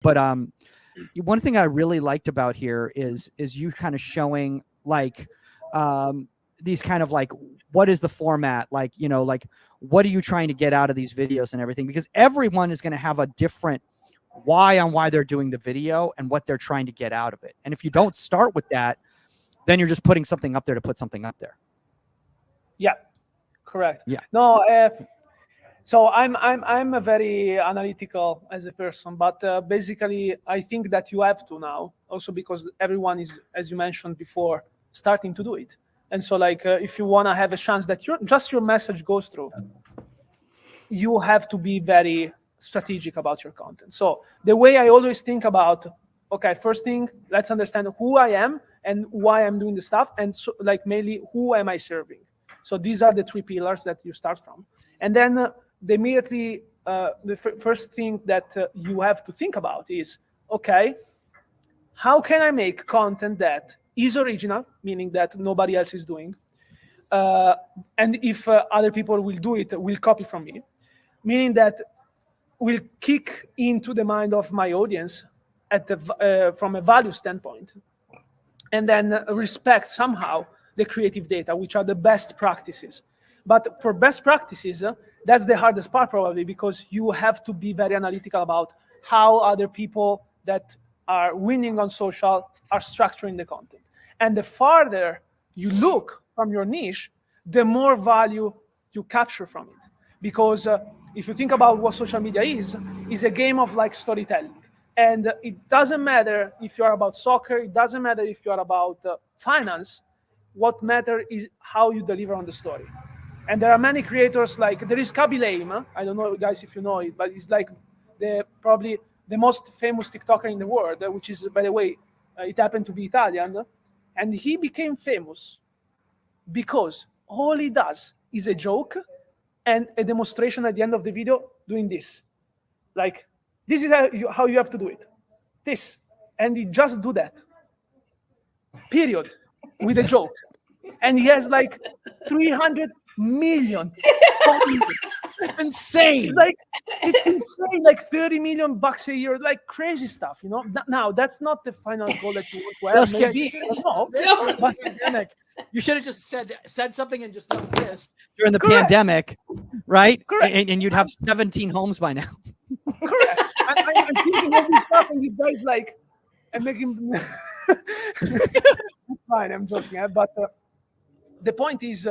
But one thing I really liked about here is you kind of showing like these kind of like, what is the format, like, you know, like what are you trying to get out of these videos and everything, because everyone is going to have a different why they're doing the video and what they're trying to get out of it. And if you don't start with that, then you're just putting something up there to put something up there. Yeah, correct. Yeah. No, so I'm a very analytical as a person, but basically I think that you have to now, also because everyone is, as you mentioned before, starting to do it. And so like if you want to have a chance that your message goes through, you have to be very strategic about your content. So the way I always think about, okay, first thing, let's understand who I am and why I'm doing the stuff, and so, like mainly who am I serving. So these are the three pillars that you start from. And then the first thing that you have to think about is, okay, how can I make content that is original, meaning that nobody else is doing, and if other people will do it, will copy from me, meaning that will kick into the mind of my audience from a value standpoint, and then respect somehow the creative data, which are the best practices. But for best practices, that's the hardest part probably, because you have to be very analytical about how other people that are winning on social are structuring the content. And the farther you look from your niche, the more value you capture from it. Because if you think about what social media is a game of like storytelling. And it doesn't matter if you're about soccer, it doesn't matter if you're about finance. What matters is how you deliver on the story. And there are many creators, like there is Kaby Lame. I don't know, guys, if you know it, but he's like probably the most famous TikToker in the world, which is, by the way, it happened to be Italian. And he became famous because all he does is a joke and a demonstration at the end of the video doing this. Like, this is how you have to do it. This. And he just do that. Period. With a joke. And he has like 300 million. It's insane. It's insane. Like $30 million a year, like crazy stuff, you know. Now that's not the final goal that you want to have. Maybe but pandemic. You should have just said something and just done this during the pandemic, right? Correct. And you'd have 17 homes by now. Correct. I'm thinking all this stuff, and this guy's like, and making. It's fine. I'm joking, but the point is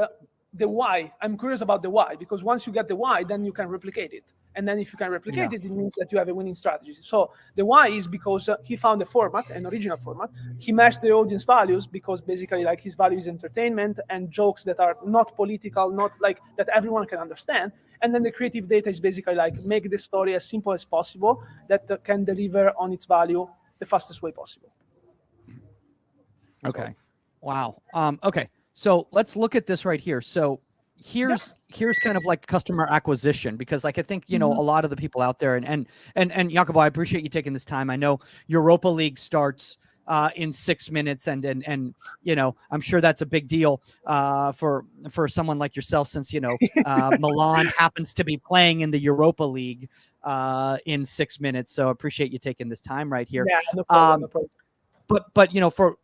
the why. I'm curious about the why, because once you get the why, then you can replicate it. And then if you can replicate it, it means that you have a winning strategy. So the why is because he found a format, an original format. He matched the audience values, because basically like his value is entertainment and jokes that are not political, not like that everyone can understand. And then the creative data is basically like make the story as simple as possible that can deliver on its value the fastest way possible. Okay. Wow. Okay. So let's look at this right here. So here's kind of like customer acquisition, because like I think, you know, a lot of the people out there and Jacopo, I appreciate you taking this time. I know Europa League starts in 6 minutes, and you know, I'm sure that's a big deal for someone like yourself, since you know Milan happens to be playing in the Europa League in 6 minutes. So I appreciate you taking this time right here. Yeah, no problem, no problem. But you know, for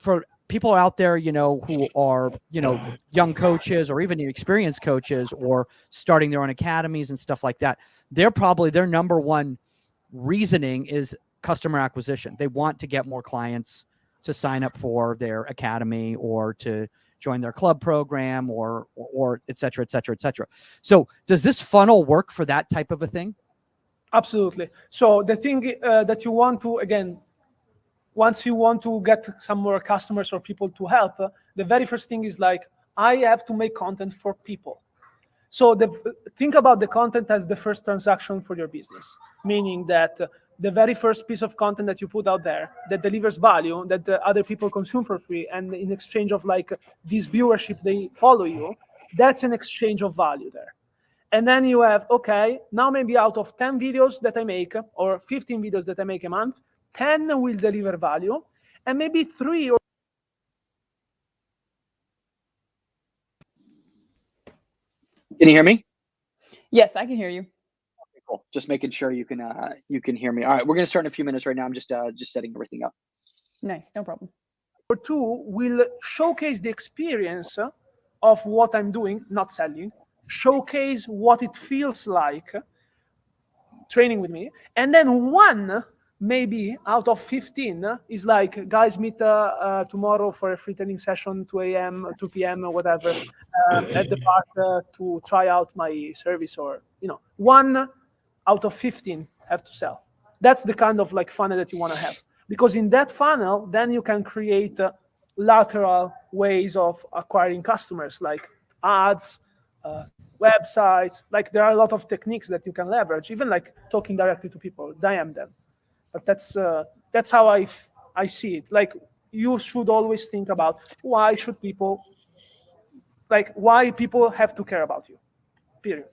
people out there, you know, who are, you know, young coaches or even experienced coaches or starting their own academies and stuff like that, their number one reasoning is customer acquisition. They want to get more clients to sign up for their academy or to join their club program or et cetera, et cetera, et cetera. So does this funnel work for that type of a thing? Absolutely. So the thing that you want to, again, once you want to get some more customers or people to help, the very first thing is like, I have to make content for people. So think about the content as the first transaction for your business, meaning that the very first piece of content that you put out there that delivers value, that other people consume for free, and in exchange of like this viewership, they follow you, that's an exchange of value there. And then you have, okay, now maybe out of 10 videos that I make or 15 videos that I make a month, 10 will deliver value, and maybe 3 or... Can you hear me? Yes, I can hear you. cool. Just making sure you can hear me. All right, we're gonna start in a few minutes right now. I'm just setting everything up. Nice, no problem. Number two will showcase the experience of what I'm doing, not selling, showcase what it feels like training with me. And then one, maybe out of 15 is like, guys, meet tomorrow for a free training session, 2 a.m., 2 p.m. or whatever, at the park to try out my service, or, one out of 15 have to sell. That's the kind of like funnel that you want to have. Because in that funnel, then you can create lateral ways of acquiring customers, like ads, websites. Like there are a lot of techniques that you can leverage, even like talking directly to people, DM them. But that's how I see it. Like you should always think about why people have to care about you, period.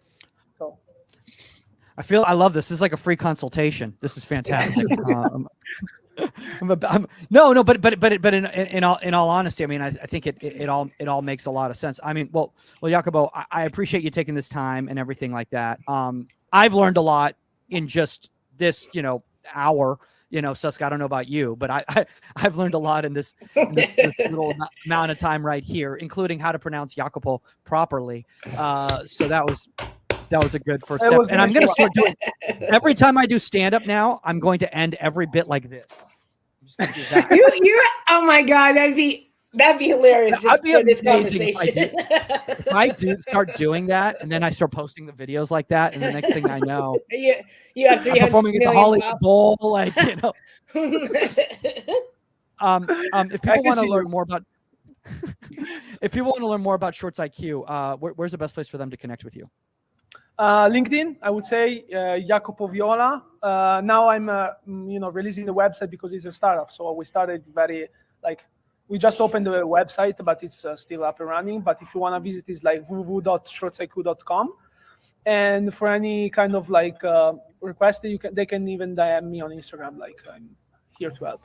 So I love this. This is like a free consultation. This is fantastic. But in all honesty, I mean, I think it all makes a lot of sense. I mean, well, Jacopo, I appreciate you taking this time and everything like that. I've learned a lot in just this, hour. Susk, I don't know about you, but I've learned a lot in this little amount of time right here, including how to pronounce Jacopo properly. So that was a good first step. And I'm going to start doing every time I do stand up now, I'm going to end every bit like this. I'm just going to do that. you oh my God, that'd be hilarious. Just for this conversation. If I do start doing that, and then I start posting the videos like that, and the next thing I know, you have 300 performing at the Hollywood Bowl, like if people want to learn more about, Shorts IQ, where's the best place for them to connect with you? LinkedIn, I would say, Jacopo Viola. Now I'm, releasing the website because it's a startup. So we started we just opened the website, but it's still up and running. But if you want to visit, it's like www.shortsiq.com. And for any kind of request, they can even DM me on Instagram. Like I'm here to help.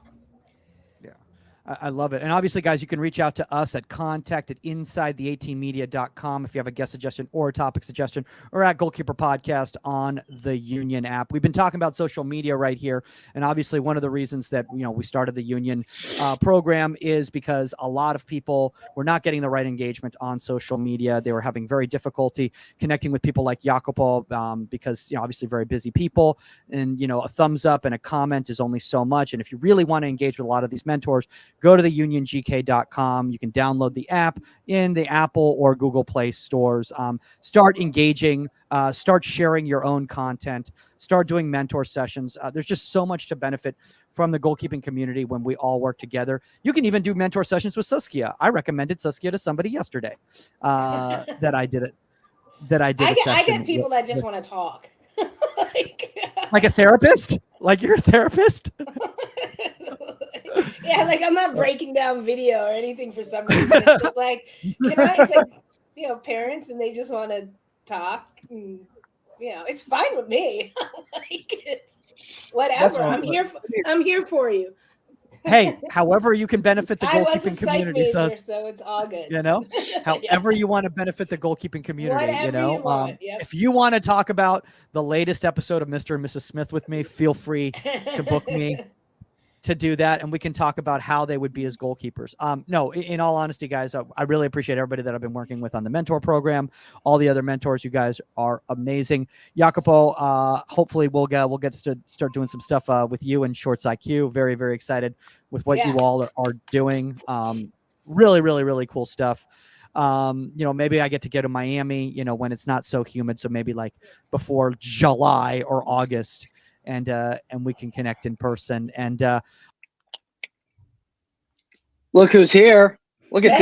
I love it. And obviously, guys, you can reach out to us at contact@insidethe18media.com if you have a guest suggestion or a topic suggestion, or at Goalkeeper Podcast on the Union app. We've been talking about social media right here. And obviously, one of the reasons that, we started the Union program is because a lot of people were not getting the right engagement on social media. They were having very difficulty connecting with people like Jacopo because, obviously very busy people. And, a thumbs up and a comment is only so much. And if you really want to engage with a lot of these mentors, go to the uniongk.com. You can download the app in the Apple or Google Play stores. Start engaging, start sharing your own content, start doing mentor sessions. There's just so much to benefit from the goalkeeping community when we all work together. You can even do mentor sessions with Saskia. I recommended Saskia to somebody yesterday that I did a session. I get people that just want to talk. Like a therapist? Like you're a therapist? Yeah, like I'm not breaking down video or anything for some reason. It's just like, it's like, parents and they just want to talk. And, it's fine with me. It's whatever. I'm here for you. Hey, however you can benefit the goalkeeping community, major, so it's all good. However you want to benefit the goalkeeping community, Yep. If you want to talk about the latest episode of Mr. and Mrs. Smith with me, feel free to book me to do that, and we can talk about how they would be as goalkeepers. No, in all honesty, guys, I really appreciate everybody that I've been working with on the mentor program. All the other mentors, you guys are amazing. Jacopo, hopefully we'll get to start doing some stuff with you and Shorts IQ. Very, very excited with what you all are doing. Really, really, really cool stuff. Maybe I get to go to Miami, when it's not so humid. So maybe like before July or August. And we can connect in person. And look who's here! Look at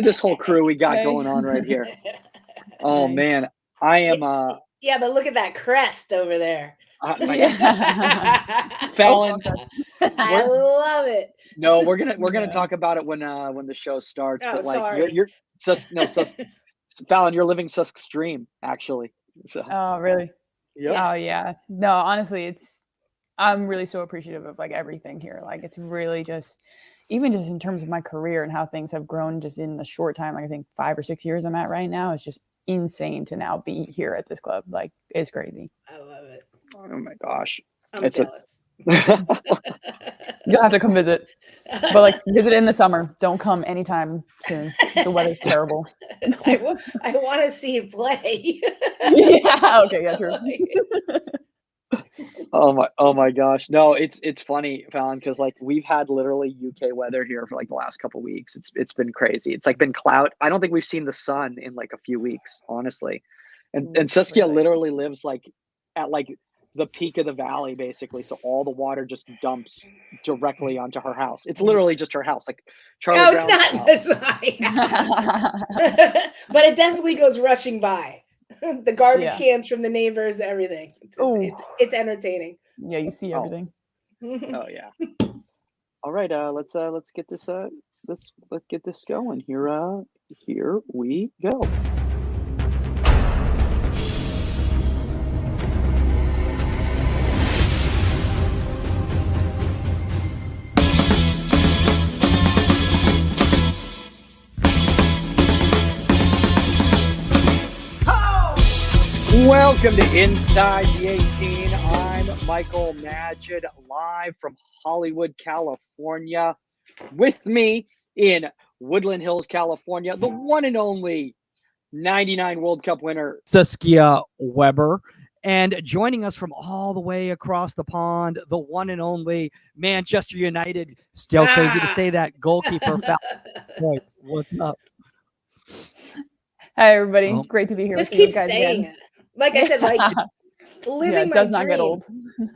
this whole crew we got going on right here. Oh nice. Man, I am. Yeah, but look at that crest over there. Phallon, I love it. No, we're gonna talk about it when the show starts. Oh, but sorry. you're Phallon, you're living Susk's dream actually. So. Oh, really? Yep. Oh yeah. No, honestly, I'm really so appreciative of everything here. Like it's really even just in terms of my career and how things have grown just in the short time, I think 5 or 6 years I'm at right now. It's just insane to now be here at this club. Like it's crazy. I love Oh my gosh. I'm It's a- jealous. You'll have to come visit, but like visit in the summer. Don't come anytime soon. The weather's terrible. I want to see you play. Yeah. Okay. Yeah. True. Oh my gosh. No, it's funny, Fallon, because like we've had literally UK weather here for like the last couple weeks. It's been crazy. It's like been cloud. I don't think we've seen the sun in like a few weeks, honestly. And Saskia Really? literally lives like at like the peak of the valley, basically. So all the water just dumps directly onto her house. It's literally just her house. Like Charlie No, it's Brown's not. house. That's my house. But it definitely goes rushing by. The garbage cans from the neighbors, everything. It's entertaining. Yeah, you see everything. Oh yeah. All right, let's get this let's get this going. Here we go. Welcome to Inside the 18. I'm Michael Magid, live from Hollywood, California. With me in Woodland Hills, California, the one and only 99 World Cup winner, Saskia Weber. And joining us from all the way across the pond, the one and only Manchester United, still crazy to say that, goalkeeper, Phallon Tullis-Joyce. What's up? Hi, everybody. Well, Great to be here Just with you keep guys saying again. it. Like I said, like living Yeah, it my does dream. not get old.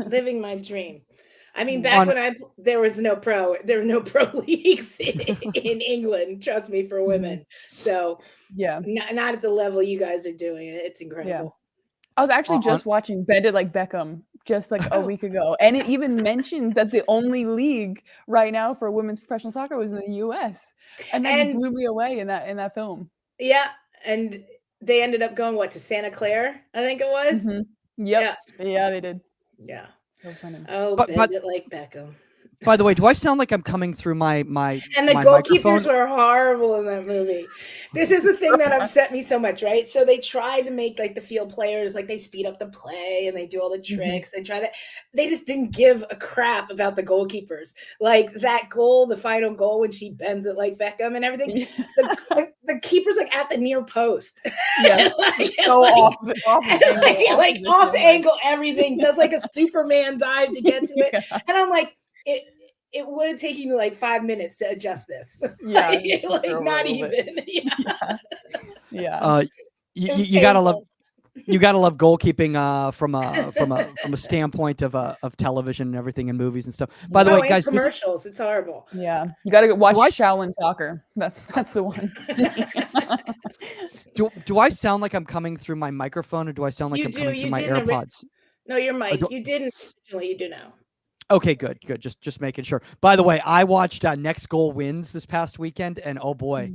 Living my dream. I mean, back when there were no pro leagues in England. Trust me, for women. So Yeah. not at the level you guys are doing it. It's incredible. Yeah. I was actually just watching Bend It Like Beckham just like a week ago, and it even mentions that the only league right now for women's professional soccer was in the U.S. and that blew me away in that film. Yeah, and they ended up going to Santa Clara, I think it was. Mm-hmm. Yep. Yeah, they did. Yeah. So funny. Oh, Bend It Like Beckham. By the way, do I sound like I'm coming through my and the my goalkeepers microphone? were horrible in that movie. This is the thing that upset me so much, right? So they tried to make like the field players, like they speed up the play and they do all the tricks. They try that. They just didn't give a crap about the goalkeepers. Like that goal, the final goal when she bends it like Beckham and everything. The keeper's like at the near post. Yes, off angle, everything does like a Superman dive to get to it, and I'm like, it would have taken me like 5 minutes to adjust this. Yeah, like not even. Yeah. You gotta love goalkeeping from a standpoint of television and everything and movies and stuff. By the way, guys, commercials, it's horrible. Yeah, you got to watch Shaolin Soccer. That's the one. do I sound like I'm coming through my microphone, or do I sound like I'm coming through my AirPods? No, your mic. You didn't originally. You do now. Okay, good. Just making sure. By the way, I watched Next Goal Wins this past weekend, and oh boy,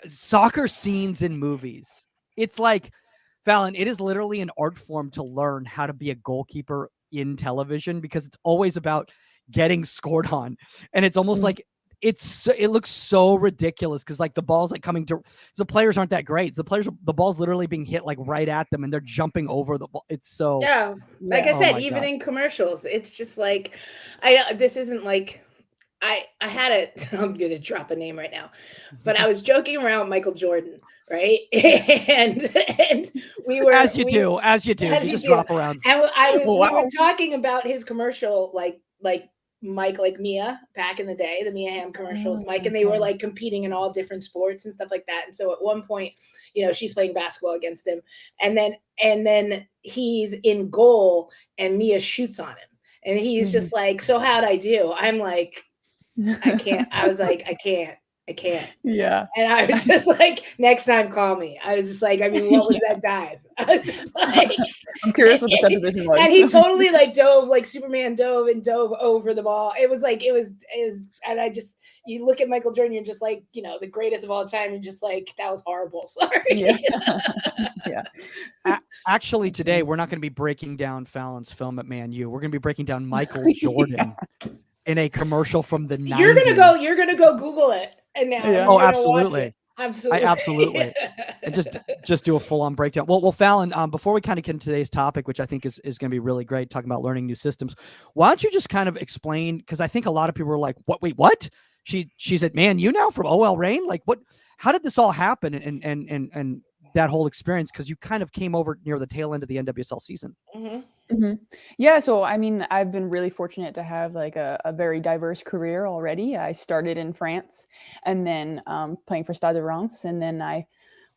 soccer scenes in movies. It's like, Phallon, it is literally an art form to learn how to be a goalkeeper in television, because it's always about getting scored on, and it's almost like it looks so ridiculous because like the ball's like coming to the players aren't that great. The ball's literally being hit like right at them and they're jumping over the ball. It's so like I said, even in commercials, it's just like this isn't like I had it. I'm gonna drop a name right now, but I was joking around with Michael Jordan, right? and we were as you do, you just drop around. And we were talking about his commercial, like Mike, like Mia back in the day, the Mia Hamm commercials, Mike, and they were like competing in all different sports and stuff like that. And so at one point, she's playing basketball against him, and then he's in goal and Mia shoots on him, and he's just like, "So how'd I do?" I'm like, "I can't." I was like, I can't. Yeah. And I was just like, next time, call me. I was just like, I mean, what was that dive? I was just like, I'm curious what the set position was. And he totally like dove, like Superman dove over the ball. It was, and I just, you look at Michael Jordan, you're just like, the greatest of all time. You're just like, that was horrible. Sorry. Yeah. Actually, today we're not going to be breaking down Fallon's film at Man U. We're going to be breaking down Michael Jordan in a commercial from the 90s. You're gonna go Google it. And now Oh, absolutely. Absolutely. Absolutely. And just do a full-on breakdown. Well, Phallon, before we kind of get into today's topic, which I think is going to be really great, talking about learning new systems, why don't you just kind of explain, because I think a lot of people are like, what? Wait, what? She's at Man U now from OL Reign? Like, what? How did this all happen? And that whole experience, because you kind of came over near the tail end of the NWSL season. Yeah, so I mean, I've been really fortunate to have like a very diverse career already. I started in France, and then playing for Stade de Reims, and then I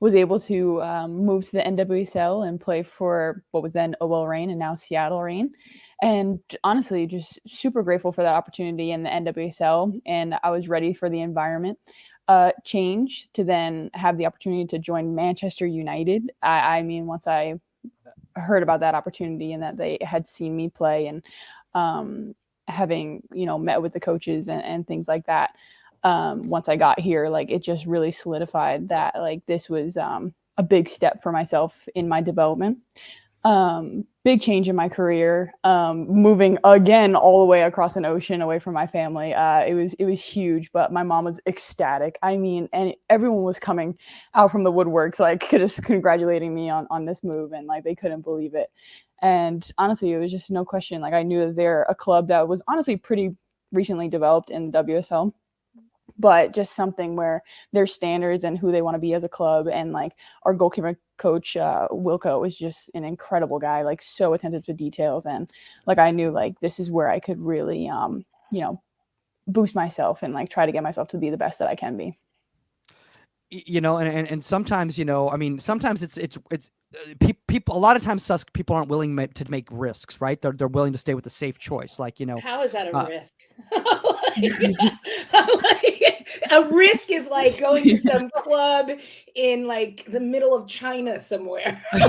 was able to move to the NWSL and play for what was then OL Reign and now Seattle Reign. And honestly, just super grateful for that opportunity in the NWSL, and I was ready for the environment change to then have the opportunity to join Manchester United. I mean, once I heard about that opportunity and that they had seen me play, and having, met with the coaches and things like that, once I got here, like, it just really solidified that, like, this was a big step for myself in my development. Big change in my career, moving again all the way across an ocean away from my family. It was huge, but my mom was ecstatic. I mean, and everyone was coming out from the woodworks, like, just congratulating me on this move, and like, they couldn't believe it. And honestly, it was just no question. Like, I knew that they're a club that was honestly pretty recently developed in the WSL, but just something where their standards and who they want to be as a club. And like, our goalkeeper coach, Wilco, was just an incredible guy, like, so attentive to details. And like, I knew like, this is where I could really, boost myself and like, try to get myself to be the best that I can be. And sometimes, I mean, sometimes it's people, a lot of times people aren't willing to make risks, right? They're willing to stay with the safe choice. Like, how is that a risk? A risk is like going to some club in like the middle of China somewhere, or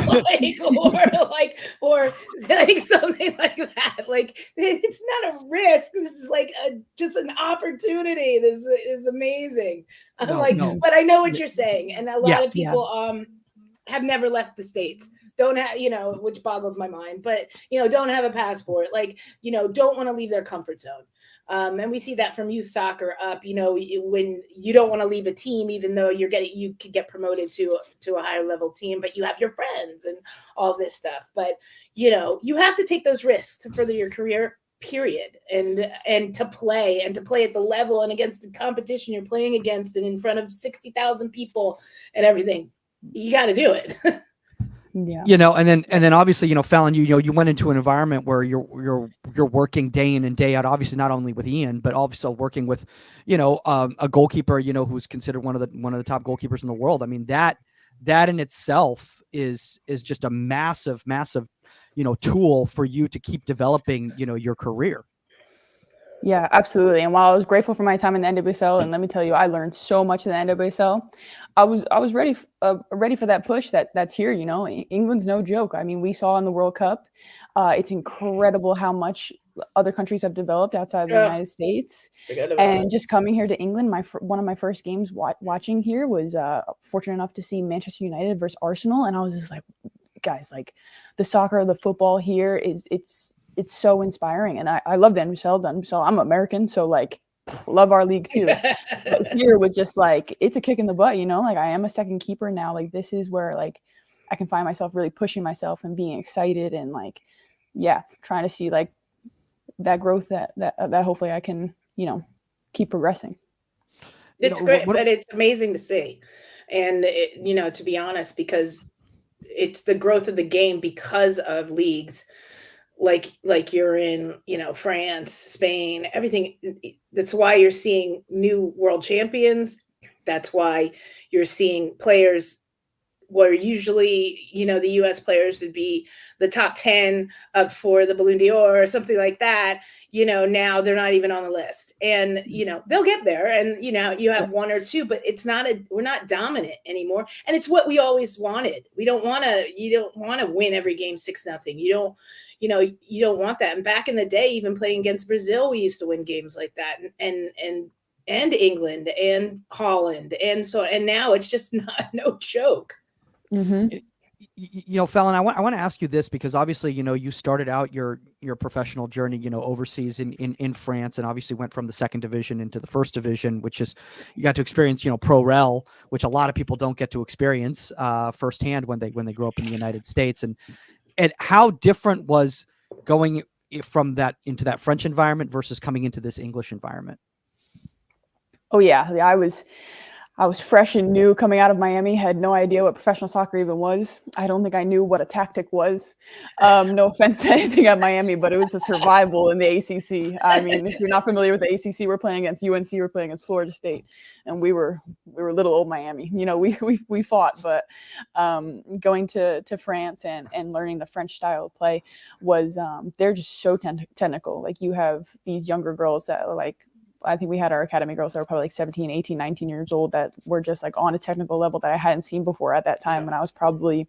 something like that. Like, it's not a risk. This is like just an opportunity. This is amazing. No. But I know what you're saying, and a lot of people have never left the States. Don't have, which boggles my mind, but, don't have a passport, like, don't want to leave their comfort zone. And we see that from youth soccer up, when you don't want to leave a team, even though you could get promoted to a higher level team, but you have your friends and all this stuff. But, you have to take those risks to further your career, period. And to play at the level and against the competition you're playing against and in front of 60,000 people and everything. You got to do it. Yeah. And then obviously, Phallon, you went into an environment where you're working day in and day out, obviously not only with Ian, but also working with, a goalkeeper, who's considered one of the top goalkeepers in the world. I mean, that in itself is just a massive, tool for you to keep developing, your career. Yeah, absolutely. And while I was grateful for my time in the NWSL, and let me tell you, I learned so much in the NWSL, I was ready for that push that's here. England's no joke. I mean, we saw in the World Cup, it's incredible how much other countries have developed outside of the United States. And just coming here to England, one of my first games watching here was fortunate enough to see Manchester United versus Arsenal, and I was just like, guys, like, the soccer, the football here it's so inspiring. And I love the NWSL. So I'm American, so like, love our league too. But here was just like, it's a kick in the butt, like, I am a second keeper now. Like, this is where like I can find myself really pushing myself and being excited and like, trying to see like that growth that hopefully I can, keep progressing. It's great, but it's amazing to see. And to be honest, because it's the growth of the game because of leagues like you're in, France, Spain, everything. That's why you're seeing new world champions. That's why you're seeing players where usually, the US players would be the top 10 up for the Ballon d'Or or something like that. Now they're not even on the list, and, they'll get there, and, you have one or two, but we're not dominant anymore. And it's what we always wanted. You don't want to win every game 6-0. You don't want that. And back in the day, even playing against Brazil, we used to win games like that, and England and Holland. And now it's just no joke. Mm-hmm. Phallon, I want to ask you this, because obviously, you started out your professional journey, overseas in France, and obviously went from the second division into the first division, which is, you got to experience, pro rel, which a lot of people don't get to experience firsthand when they grow up in the United States. And how different was going from that into that French environment versus coming into this English environment? Oh yeah, I was fresh and new coming out of Miami, had no idea what professional soccer even was. I don't think I knew what a tactic was. No offense to anything at Miami, but it was a survival in the ACC. I mean, if you're not familiar with the ACC, we're playing against UNC, we're playing against Florida State, and we were little old Miami. We fought, but going to France and learning the French style of play was, they're just so technical. Like, you have these younger girls that are like, I think we had our academy girls that were probably like 17, 18, 19 years old that were just like on a technical level that I hadn't seen before at that time. When I was probably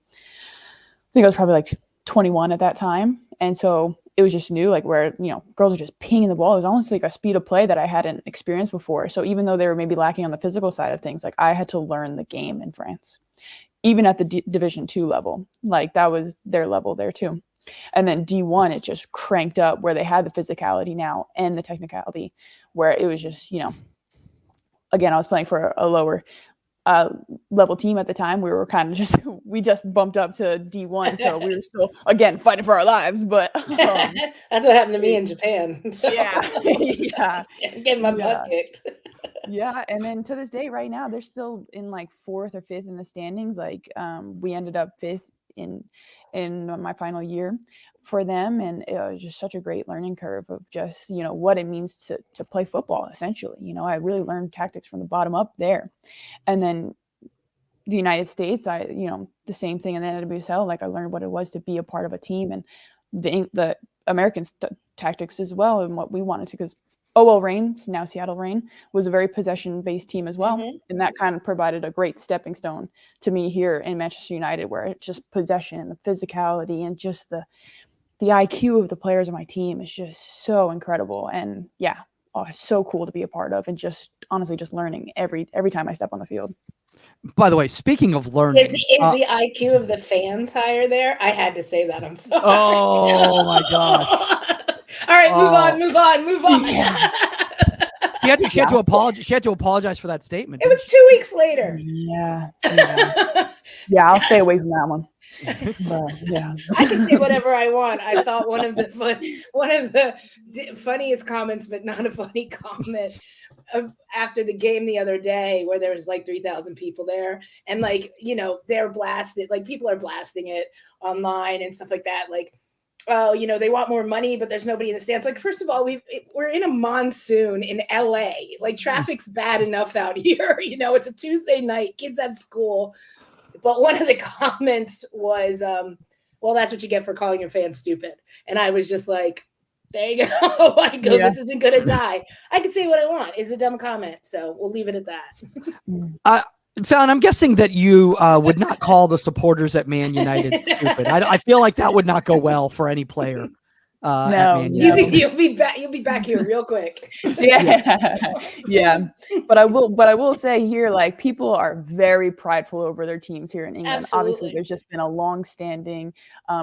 like 21 at that time. And so it was just new, like where, girls are just pinging the ball. It was almost like a speed of play that I hadn't experienced before. So even though they were maybe lacking on the physical side of things, like I had to learn the game in France, even at the Division 2 level, like that was their level there too. And then D1, it just cranked up where they had the physicality now and the technicality, where it was just, again, I was playing for a lower level team at the time. We were kind of we just bumped up to D1. So we were still, again, fighting for our lives. But that's what happened to me in Japan. So. Yeah. Yeah. Getting my butt kicked. Yeah. And then to this day, right now, they're still in like 4th or 5th in the standings. Like we ended up 5th in my final year for them, and it was just such a great learning curve of just what it means to play football. Essentially, I really learned tactics from the bottom up there. And then the United States, I the same thing in the NWSL. Like, I learned what it was to be a part of a team, and the American tactics as well, and what we wanted to, because OL Reign, now Seattle Reign, was a very possession-based team as well. Mm-hmm. And that kind of provided a great stepping stone to me here in Manchester United, where it's just possession and the physicality and just the IQ of the players on my team is just so incredible. And yeah, it's so cool to be a part of, and just honestly just learning every time I step on the field. By the way, speaking of learning, is the IQ of the fans higher there? I had to say that. I'm sorry. Oh my gosh. All right, move on. Yeah. She had to apologize. She had to apologize for that statement. It was 2 weeks later. Yeah. Yeah, I'll stay away from that one. But, yeah, I can say whatever I want. I thought one of the funniest comments, but not a funny comment, after the game the other day, where there was like 3,000 people there, and like they're blasted, like people are blasting it online and stuff like that, like, oh, they want more money, but there's nobody in the stands. Like, first of all, we're in a monsoon in LA. Like, traffic's bad enough out here. It's a Tuesday night. Kids have school. But one of the comments was, well, that's what you get for calling your fans stupid. And I was just like, there you go. I go, This isn't going to die. I can say what I want. It's a dumb comment. So we'll leave it at that. Phallon, I'm guessing that you would not call the supporters at Man United stupid. I feel like that would not go well for any player. No, you'll be back here real quick. Yeah. But I will say here, like, people are very prideful over their teams here in England. Absolutely. Obviously, there's just been a long-standing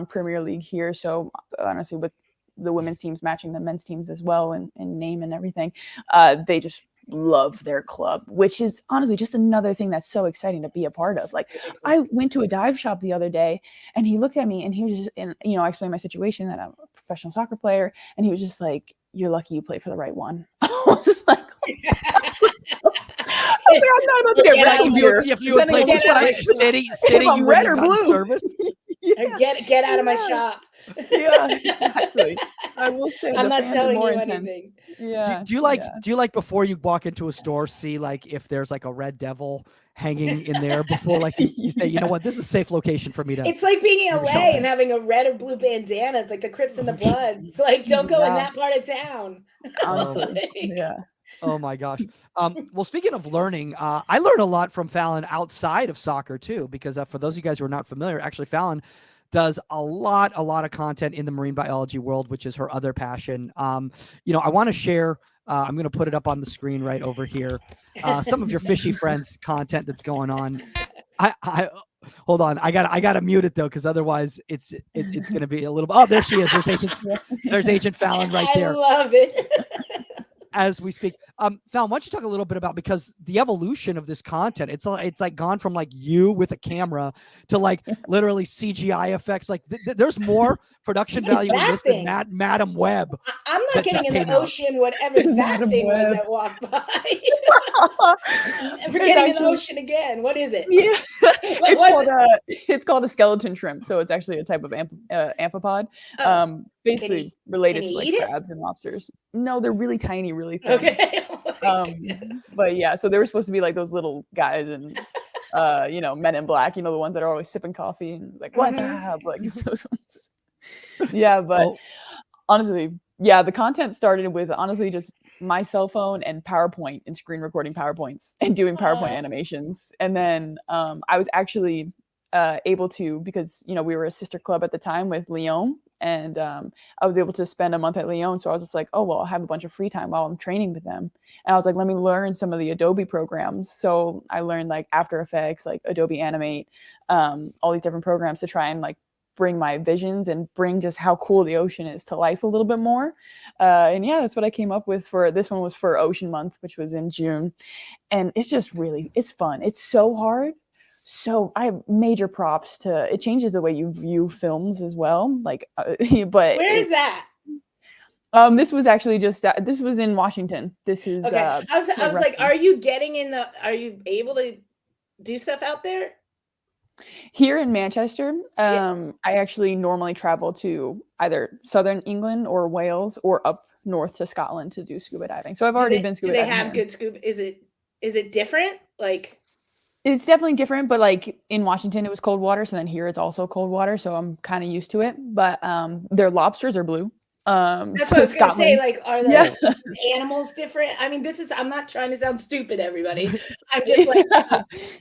Premier League here. So honestly, with the women's teams matching the men's teams as well, and name and everything, they just love their club, which is honestly just another thing that's so exciting to be a part of. Like, I went to a dive shop the other day, and he looked at me, and he was just, and I explained my situation, that I'm a professional soccer player, and he was just like, "You're lucky you play for the right one." I was just like, I'm not about to get rental here. If you would play for City, you red or wouldn't have gotten blue service. Get out of my shop. Yeah, exactly. I will say I'm not selling you intense. anything. Yeah. Do you like before you walk into a store, see like if there's like a red devil hanging in there before, like you say, you know what, this is a safe location for me to. It's like being in LA and having a red or blue bandana. It's like the Crips and the Bloods. It's like, don't go in that part of town. Honestly, yeah. Oh my gosh. Well, speaking of learning, I learned a lot from Phallon outside of soccer too, because for those of you guys who are not familiar, actually Phallon does a lot of content in the marine biology world, which is her other passion. I want to share, I'm going to put it up on the screen right over here, some of your fishy friends content that's going on. Hold on, I gotta mute it though, because otherwise it's gonna be a little. Oh, there she is. There's Agent Phallon right there. I love it. As we speak. Phallon, why don't you talk a little bit about, because the evolution of this content, it's like gone from like you with a camera to like literally CGI effects. Like there's more production value in this than Madam Web. I'm not getting in the ocean, whatever that thing was that walked by. I'm forgetting the ocean again. What is it? Yeah, it's called a skeleton shrimp. So it's actually a type of amphipod. Basically related to like crabs and lobsters. No, they're really tiny, really thin. Okay. But yeah, so they were supposed to be like those little guys and Men in Black, the ones that are always sipping coffee and like, what's up? Like those ones. Yeah, but honestly, yeah, the content started with honestly just my cell phone and PowerPoint and screen recording PowerPoints and doing PowerPoint animations. And then I was actually able to, because we were a sister club at the time with Lyon, and I was able to spend a month at Lyon. So I was just like, oh, well, I'll have a bunch of free time while I'm training with them. And I was like, let me learn some of the Adobe programs. So I learned like After Effects, like Adobe Animate, all these different programs to try and like bring my visions and bring just how cool the ocean is to life a little bit more. And yeah, that's what I came up with for this one. Was for Ocean Month, which was in June. And it's just it's fun. It's so hard. So I have major props to it. Changes the way you view films as well. Like, but where is that? This was actually this was in Washington. This is okay. I was like, are you able to do stuff out there? Here in Manchester, I actually normally travel to either southern England or Wales or up north to Scotland to do scuba diving. So I've already been scuba diving. Do they have good scuba? Is it different? Like, it's definitely different, but like in Washington, it was cold water. So then here it's also cold water. So I'm kind of used to it, but their lobsters are blue. That's what I was going to say. Like, are the animals different? I mean, I'm not trying to sound stupid, everybody. I'm just like,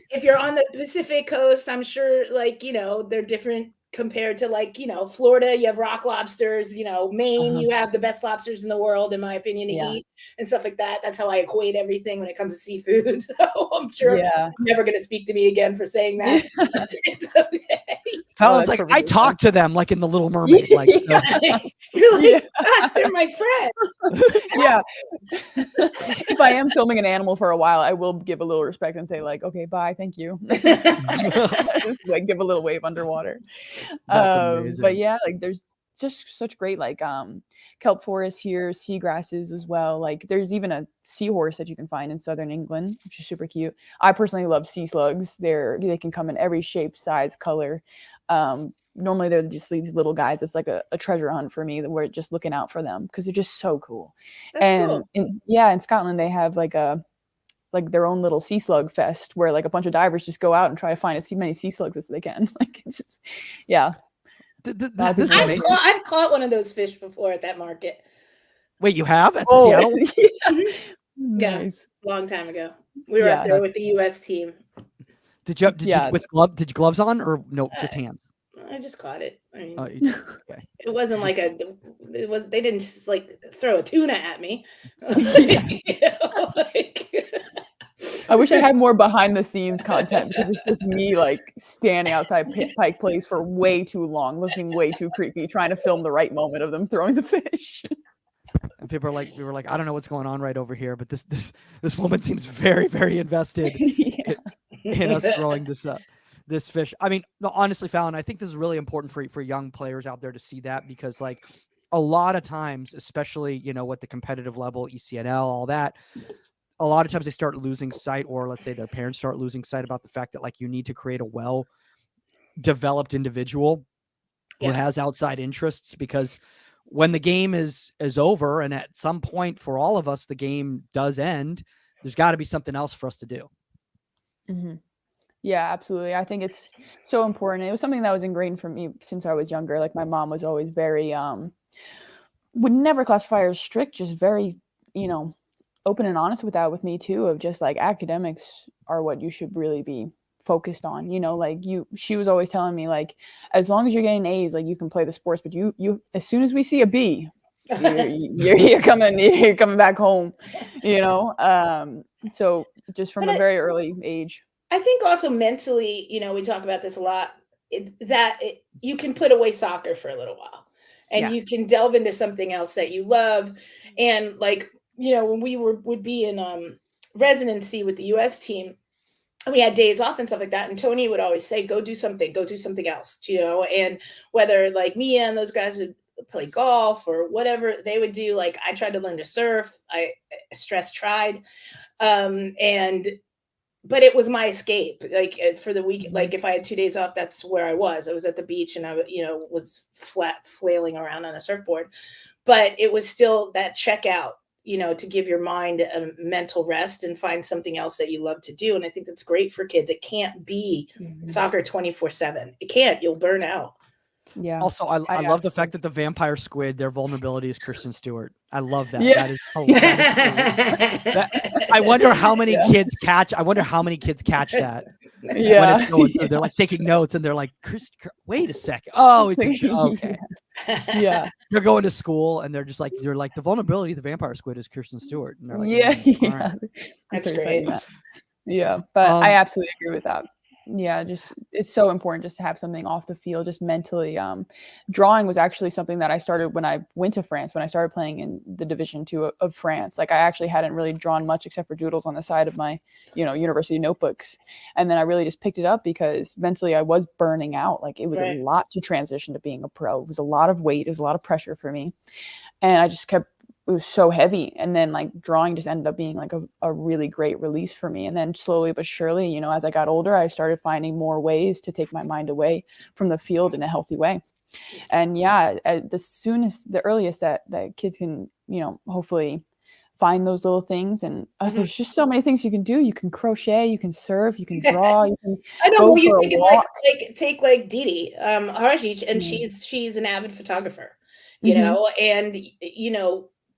if you're on the Pacific coast, I'm sure like, they're different compared to like, Florida, you have rock lobsters, Maine, you have the best lobsters in the world, in my opinion, to eat and stuff like that. That's how I equate everything when it comes to seafood. So I'm sure you're never going to speak to me again for saying that. It's okay. Phallon's like, I talk to them like in The Little Mermaid. Like, so. You're like, gosh, they're my friend. Yeah. If I am filming an animal for a while, I will give a little respect and say like, okay, bye, thank you. Just like give a little wave underwater. That's amazing. But yeah, like there's just such great like kelp forests here, seagrasses as well. Like there's even a seahorse that you can find in southern England, which is super cute. I personally love sea slugs. They can come in every shape, size, color. Normally they're just these little guys. It's like a treasure hunt for me that we're just looking out for them because they're just so cool. That's cool. In Scotland they have like their own little sea slug fest where like a bunch of divers just go out and try to find as many sea slugs as they can. Like it's just, yeah. I've caught one of those fish before at that market. Wait, you have at the Seattle? Yeah, nice. Long time ago. We were up there with the U.S. team. Did you did you gloves on or no? Just hands. I just caught it. I mean, okay. It wasn't like they didn't just like throw a tuna at me. I wish I had more behind the scenes content because it's just me like standing outside Pike Place for way too long, looking way too creepy, trying to film the right moment of them throwing the fish. And people are like, we were like, I don't know what's going on right over here, but this woman seems very, very invested in us throwing this fish. I mean, no, honestly, Phallon, I think this is really important for young players out there to see that because like a lot of times, especially, with the competitive level, ECNL, all that, a lot of times they start losing sight, or let's say their parents start losing sight about the fact that like you need to create a well-developed individual who has outside interests, because when the game is over and at some point for all of us, the game does end, there's got to be something else for us to do. Mm-hmm. Yeah, absolutely. I think it's so important. It was something that was ingrained for me since I was younger. Like my mom was always very, would never classify her as strict, just very, open and honest with me too, of just like academics are what you should really be focused on. She was always telling me like, as long as you're getting A's, like you can play the sports, but you as soon as we see a B, you're coming back home, So just from a very early age. I think also mentally, we talk about this a lot, you can put away soccer for a little while and Yeah. you can delve into something else that you love. And like, when we would be in residency with the US team, and we had days off and stuff like that. And Tony would always say, go do something else, and whether like Mia and those guys would play golf or whatever they would do. Like I tried to learn to surf. I tried. But it was my escape. Like for the week, like if I had 2 days off, that's where I was. I was at the beach and I, was flailing around on a surfboard, but it was still that checkout, to give your mind a mental rest and find something else that you love to do. And I think that's great for kids. It can't be soccer 24/7. It can't, you'll burn out. Yeah. Also, I love the fact that the vampire squid, their vulnerability is Kristen Stewart. I love that. Yeah. That is hilarious. I wonder how many kids catch. I wonder how many kids catch that. Yeah. When it's going through, they're like taking notes and they're like, wait a second. Oh, it's okay. Yeah. They're going to school and they're like the vulnerability of the vampire squid is Kristen Stewart. And they're like, Yeah. all right. That's great. Yeah, but I absolutely agree with that. Yeah, just it's so important just to have something off the field, just mentally. Drawing was actually something that I started when I went to France, when I started playing in the Division 2 of France. Like I actually hadn't really drawn much except for doodles on the side of my, university notebooks. And then I really just picked it up because mentally I was burning out. Like it was a lot to transition to being a pro. It was a lot of weight. It was a lot of pressure for me. And I just it was so heavy. And then like drawing just ended up being like a really great release for me. And then slowly but surely, as I got older, I started finding more ways to take my mind away from the field in a healthy way. And the earliest that kids can, hopefully find those little things. And there's just so many things you can do. You can crochet, you can surf, you can draw, you can I know. go Well, you for a can walk. take like Didi Harajic, and she's an avid photographer, and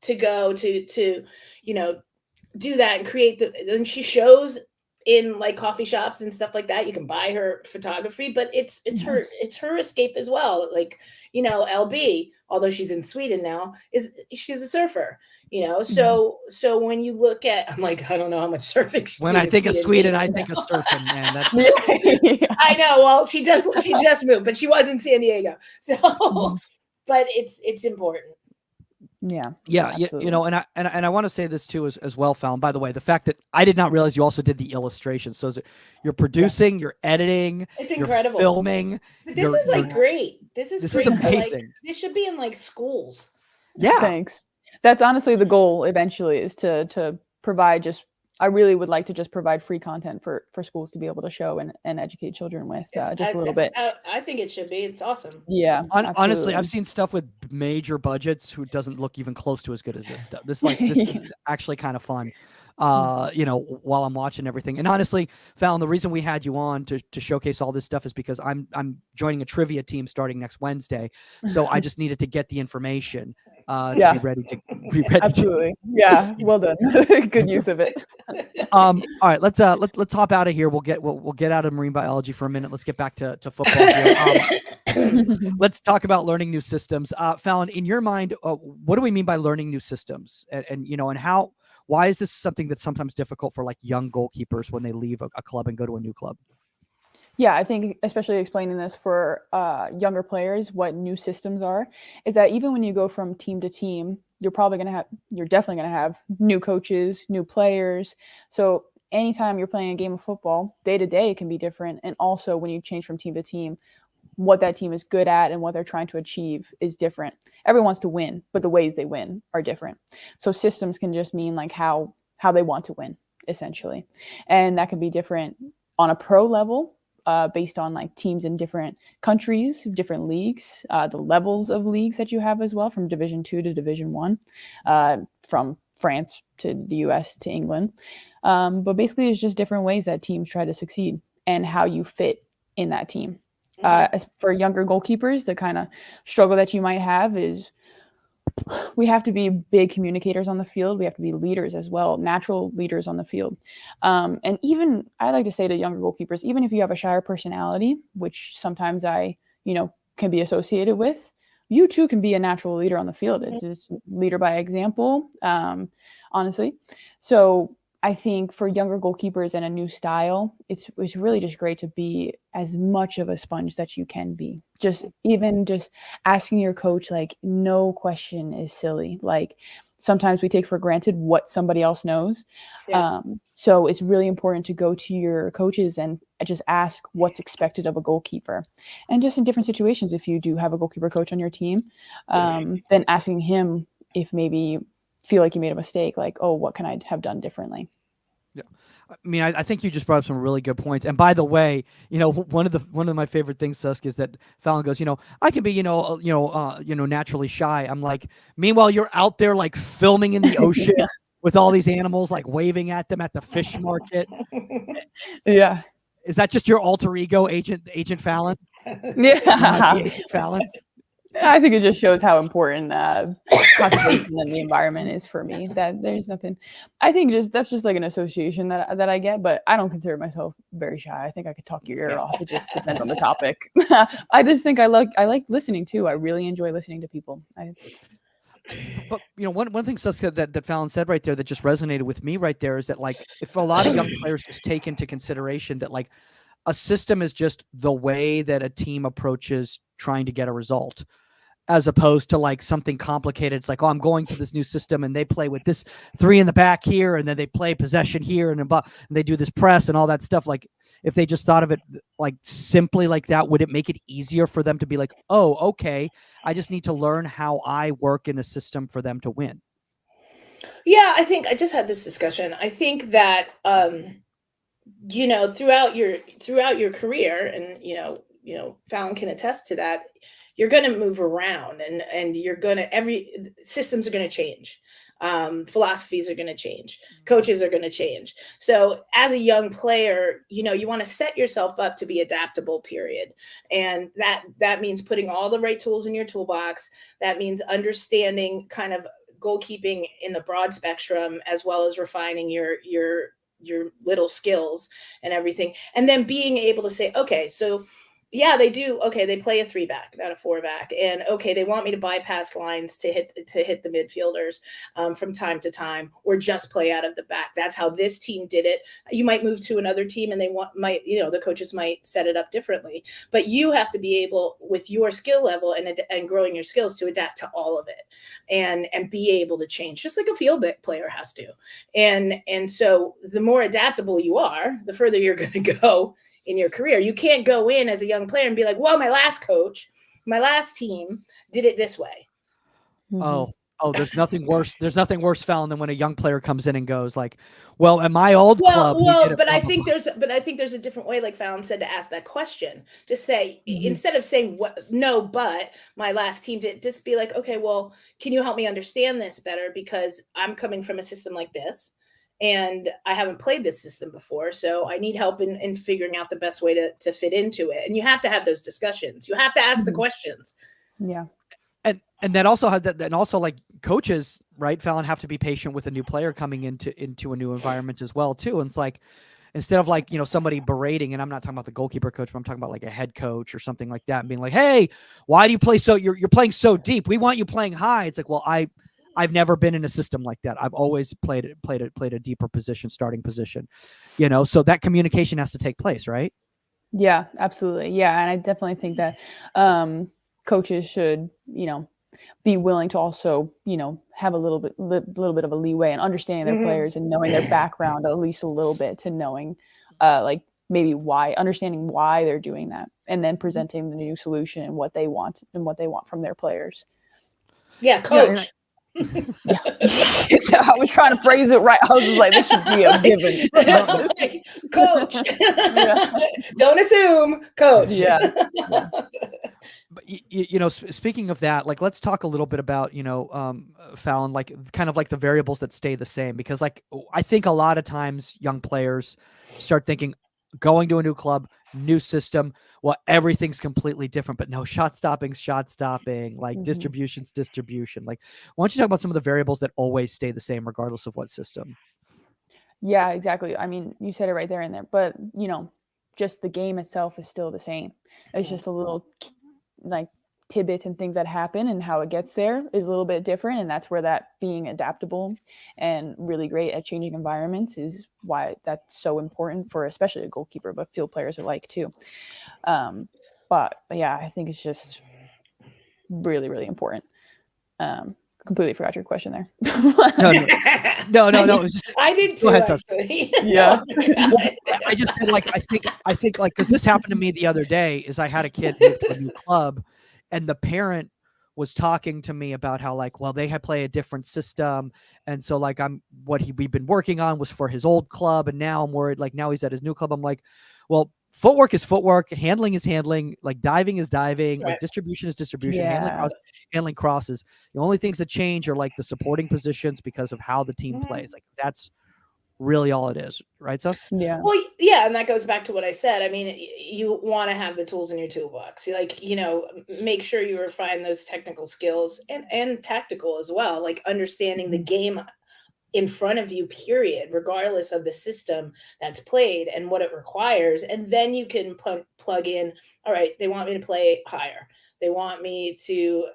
to go to do that and create and she shows in like coffee shops and stuff like that. You can buy her photography, but it's her escape as well. Like, LB, although she's in Sweden now, she's a surfer, so when you look at, I'm like, I don't know how much surfing. When I think of Sweden, I think of surfing, man. That's I know. Well, she just moved, but she was in San Diego. So, but it's important. Yeah. And I want to say this too as well, Phallon. By the way, the fact that I did not realize you also did the illustrations. So you're producing, you're editing, it's incredible. You're filming. But this is like great. This is amazing. This should be in like schools. Yeah. Thanks. That's honestly the goal eventually, is to provide I really would like to just provide free content for schools to be able to show and educate children with just a little bit. I think it should be. It's awesome. Yeah. Honestly, I've seen stuff with major budgets who doesn't look even close to as good as this stuff. This is actually kind of fun. While I'm watching everything. And honestly, Phallon, the reason we had you on to showcase all this stuff is because I'm joining a trivia team starting next Wednesday. So I just needed to get the information to be ready to be ready. Absolutely. Yeah. Well done. Good use of it. All right, let's hop out of here. We'll get out of marine biology for a minute. Let's get back to football here. Let's talk about learning new systems. Phallon, in your mind, what do we mean by learning new systems? And why is this something that's sometimes difficult for like young goalkeepers when they leave a club and go to a new club? Yeah, I think especially explaining this for younger players, what new systems are, is that even when you go from team to team, you're definitely going to have new coaches, new players. So anytime you're playing a game of football, day to day, it can be different. And also when you change from team to team, what that team is good at and what they're trying to achieve is different. Everyone wants to win, but the ways they win are different. So systems can just mean like how they want to win, essentially. And that can be different on a pro level, based on like teams in different countries, different leagues, the levels of leagues that you have as well, from Division 2 to Division 1, from France to the US to England. But basically it's just different ways that teams try to succeed and how you fit in that team. As for younger goalkeepers, the kind of struggle that you might have is we have to be big communicators on the field. We have to be leaders as well, natural leaders on the field. And even I like to say to younger goalkeepers, even if you have a shy personality, which sometimes I, can be associated with, you too can be a natural leader on the field. It's just leader by example, honestly. So I think for younger goalkeepers and a new style, it's really just great to be as much of a sponge that you can be. Just asking your coach, like, no question is silly. Like, sometimes we take for granted what somebody else knows. Yeah. So it's really important to go to your coaches and just ask what's expected of a goalkeeper. And just in different situations, if you do have a goalkeeper coach on your team, then asking him if maybe feel like you made a mistake, like, oh, what can I have done differently? Yeah, I mean, I think you just brought up some really good points. And by the way, one of my favorite things, Susk, is that Phallon goes, I can be, naturally shy. I'm like, meanwhile, you're out there like filming in the ocean with all these animals, like waving at them at the fish market. Yeah. Is that just your alter ego, Agent Phallon? Yeah. Agent Phallon. I think it just shows how important conservation and the environment is for me. That there's nothing. I think that's just like an association that I get, but I don't consider myself very shy. I think I could talk your ear off. It just depends on the topic. I just think I like listening too. I really enjoy listening to people. But one thing, Suska, that Phallon said right there that just resonated with me right there is that, like, if a lot of young players just take into consideration that, like, a system is just the way that a team approaches trying to get a result, as opposed to like something complicated. It's like, oh, I'm going to this new system and they play with this 3 in the back here, and then they play possession here, and they do this press and all that stuff. Like, if they just thought of it like simply like that, would it make it easier for them to be like, oh, okay, I just need to learn how I work in a system for them to win? Yeah, I think I just had this discussion. I think that throughout your career, and Phallon can attest to that, you're going to move around, and you're going to, every systems are going to change. Philosophies are going to change. Coaches are going to change. So as a young player, you want to set yourself up to be adaptable, period. And that means putting all the right tools in your toolbox. That means understanding kind of goalkeeping in the broad spectrum, as well as refining your little skills and everything. And then being able to say, okay, so yeah, they do. Okay, they play a 3-back, not a 4-back, and okay, they want me to bypass lines to hit the midfielders from time to time, or just play out of the back. That's how this team did it. You might move to another team, and the coaches might set it up differently. But you have to be able, with your skill level and growing your skills, to adapt to all of it, and be able to change, just like a field player has to. And so the more adaptable you are, the further you're going to go in your career. You can't go in as a young player and be like, well, my last coach, my last team did it this way. Oh, there's nothing worse. There's nothing worse, Phallon, than when a young player comes in and goes like, well, at my old club. But I think there's a different way, like Phallon said, to ask that question. Just say, instead of saying but my last team did, just be like, okay, well, can you help me understand this better? Because I'm coming from a system like this, and I haven't played this system before, so I need help in figuring out the best way to fit into it. And you have to have those discussions. You have to ask the questions. Yeah. And that also had that, and also like coaches, right, Phallon, have to be patient with a new player coming into a new environment as well too. And it's like, instead of like, somebody berating, and I'm not talking about the goalkeeper coach, but I'm talking about like a head coach or something like that, and being like, hey, why do you play you're playing so deep? We want you playing high. It's like, well, I've never been in a system like that. I've always played a deeper position, starting position, so that communication has to take place, right? Yeah, absolutely. Yeah. And I definitely think that coaches should, be willing to also, have a little bit of a leeway and understanding their players and knowing their background at least a little bit, to knowing like maybe understanding why they're doing that, and then presenting the new solution and what they want from their players. Yeah, coach. Yeah. I was trying to phrase it right. I was just like, this should be a given. Coach. Don't assume, coach. Yeah. But speaking of that, like, let's talk a little bit about Phallon, like kind of like the variables that stay the same, because like I think a lot of times young players start thinking, going to a new club, new system, well, everything's completely different. But no, shot stopping, like distribution. Like, why don't you talk about some of the variables that always stay the same regardless of what system? Yeah, exactly. I mean, you said it right there in there, but just the game itself is still the same. It's just a little like tidbits and things that happen and how it gets there is a little bit different. And that's where that being adaptable and really great at changing environments is why that's so important for especially a goalkeeper, but field players alike too. But yeah, I think it's just really, really important. Completely forgot your question there. No. It was just, I did too. Go ahead, actually. Yeah. well, I just did like I think like because this happened to me the other day. Is I had a kid move to a new club, and the parent was talking to me about how like, well, they had play a different system, and so like we've been working on was for his old club, and now I'm worried like now he's at his new club. I'm like, well, footwork is footwork, handling is handling, like diving is diving, Right. like distribution is distribution, Yeah. handling crosses. The only things that change are like the supporting positions because of how the team plays. Like that's really all it is, right, Sus? Yeah. Well, yeah, and that goes back to what I said. I mean, you want to have the tools in your toolbox. Like, make sure you refine those technical skills and tactical as well, like understanding the game in front of you, period, regardless of the system that's played and what it requires. And then you can plug in, all right, they want me to play higher. They want me to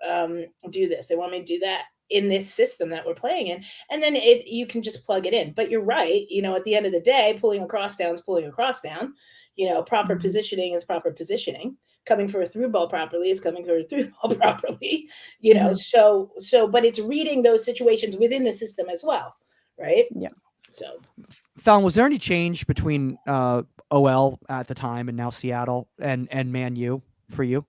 do this. They want me to do that in this system that we're playing in. And then you can just plug it in. But you're right, at the end of the day, pulling a cross down is pulling a cross down. Proper positioning is proper positioning. Coming for a through ball properly is coming for a through ball properly, so but it's reading those situations within the system as well, right? Yeah. So Phallon, was there any change between OL at the time and now Seattle and Man U for you?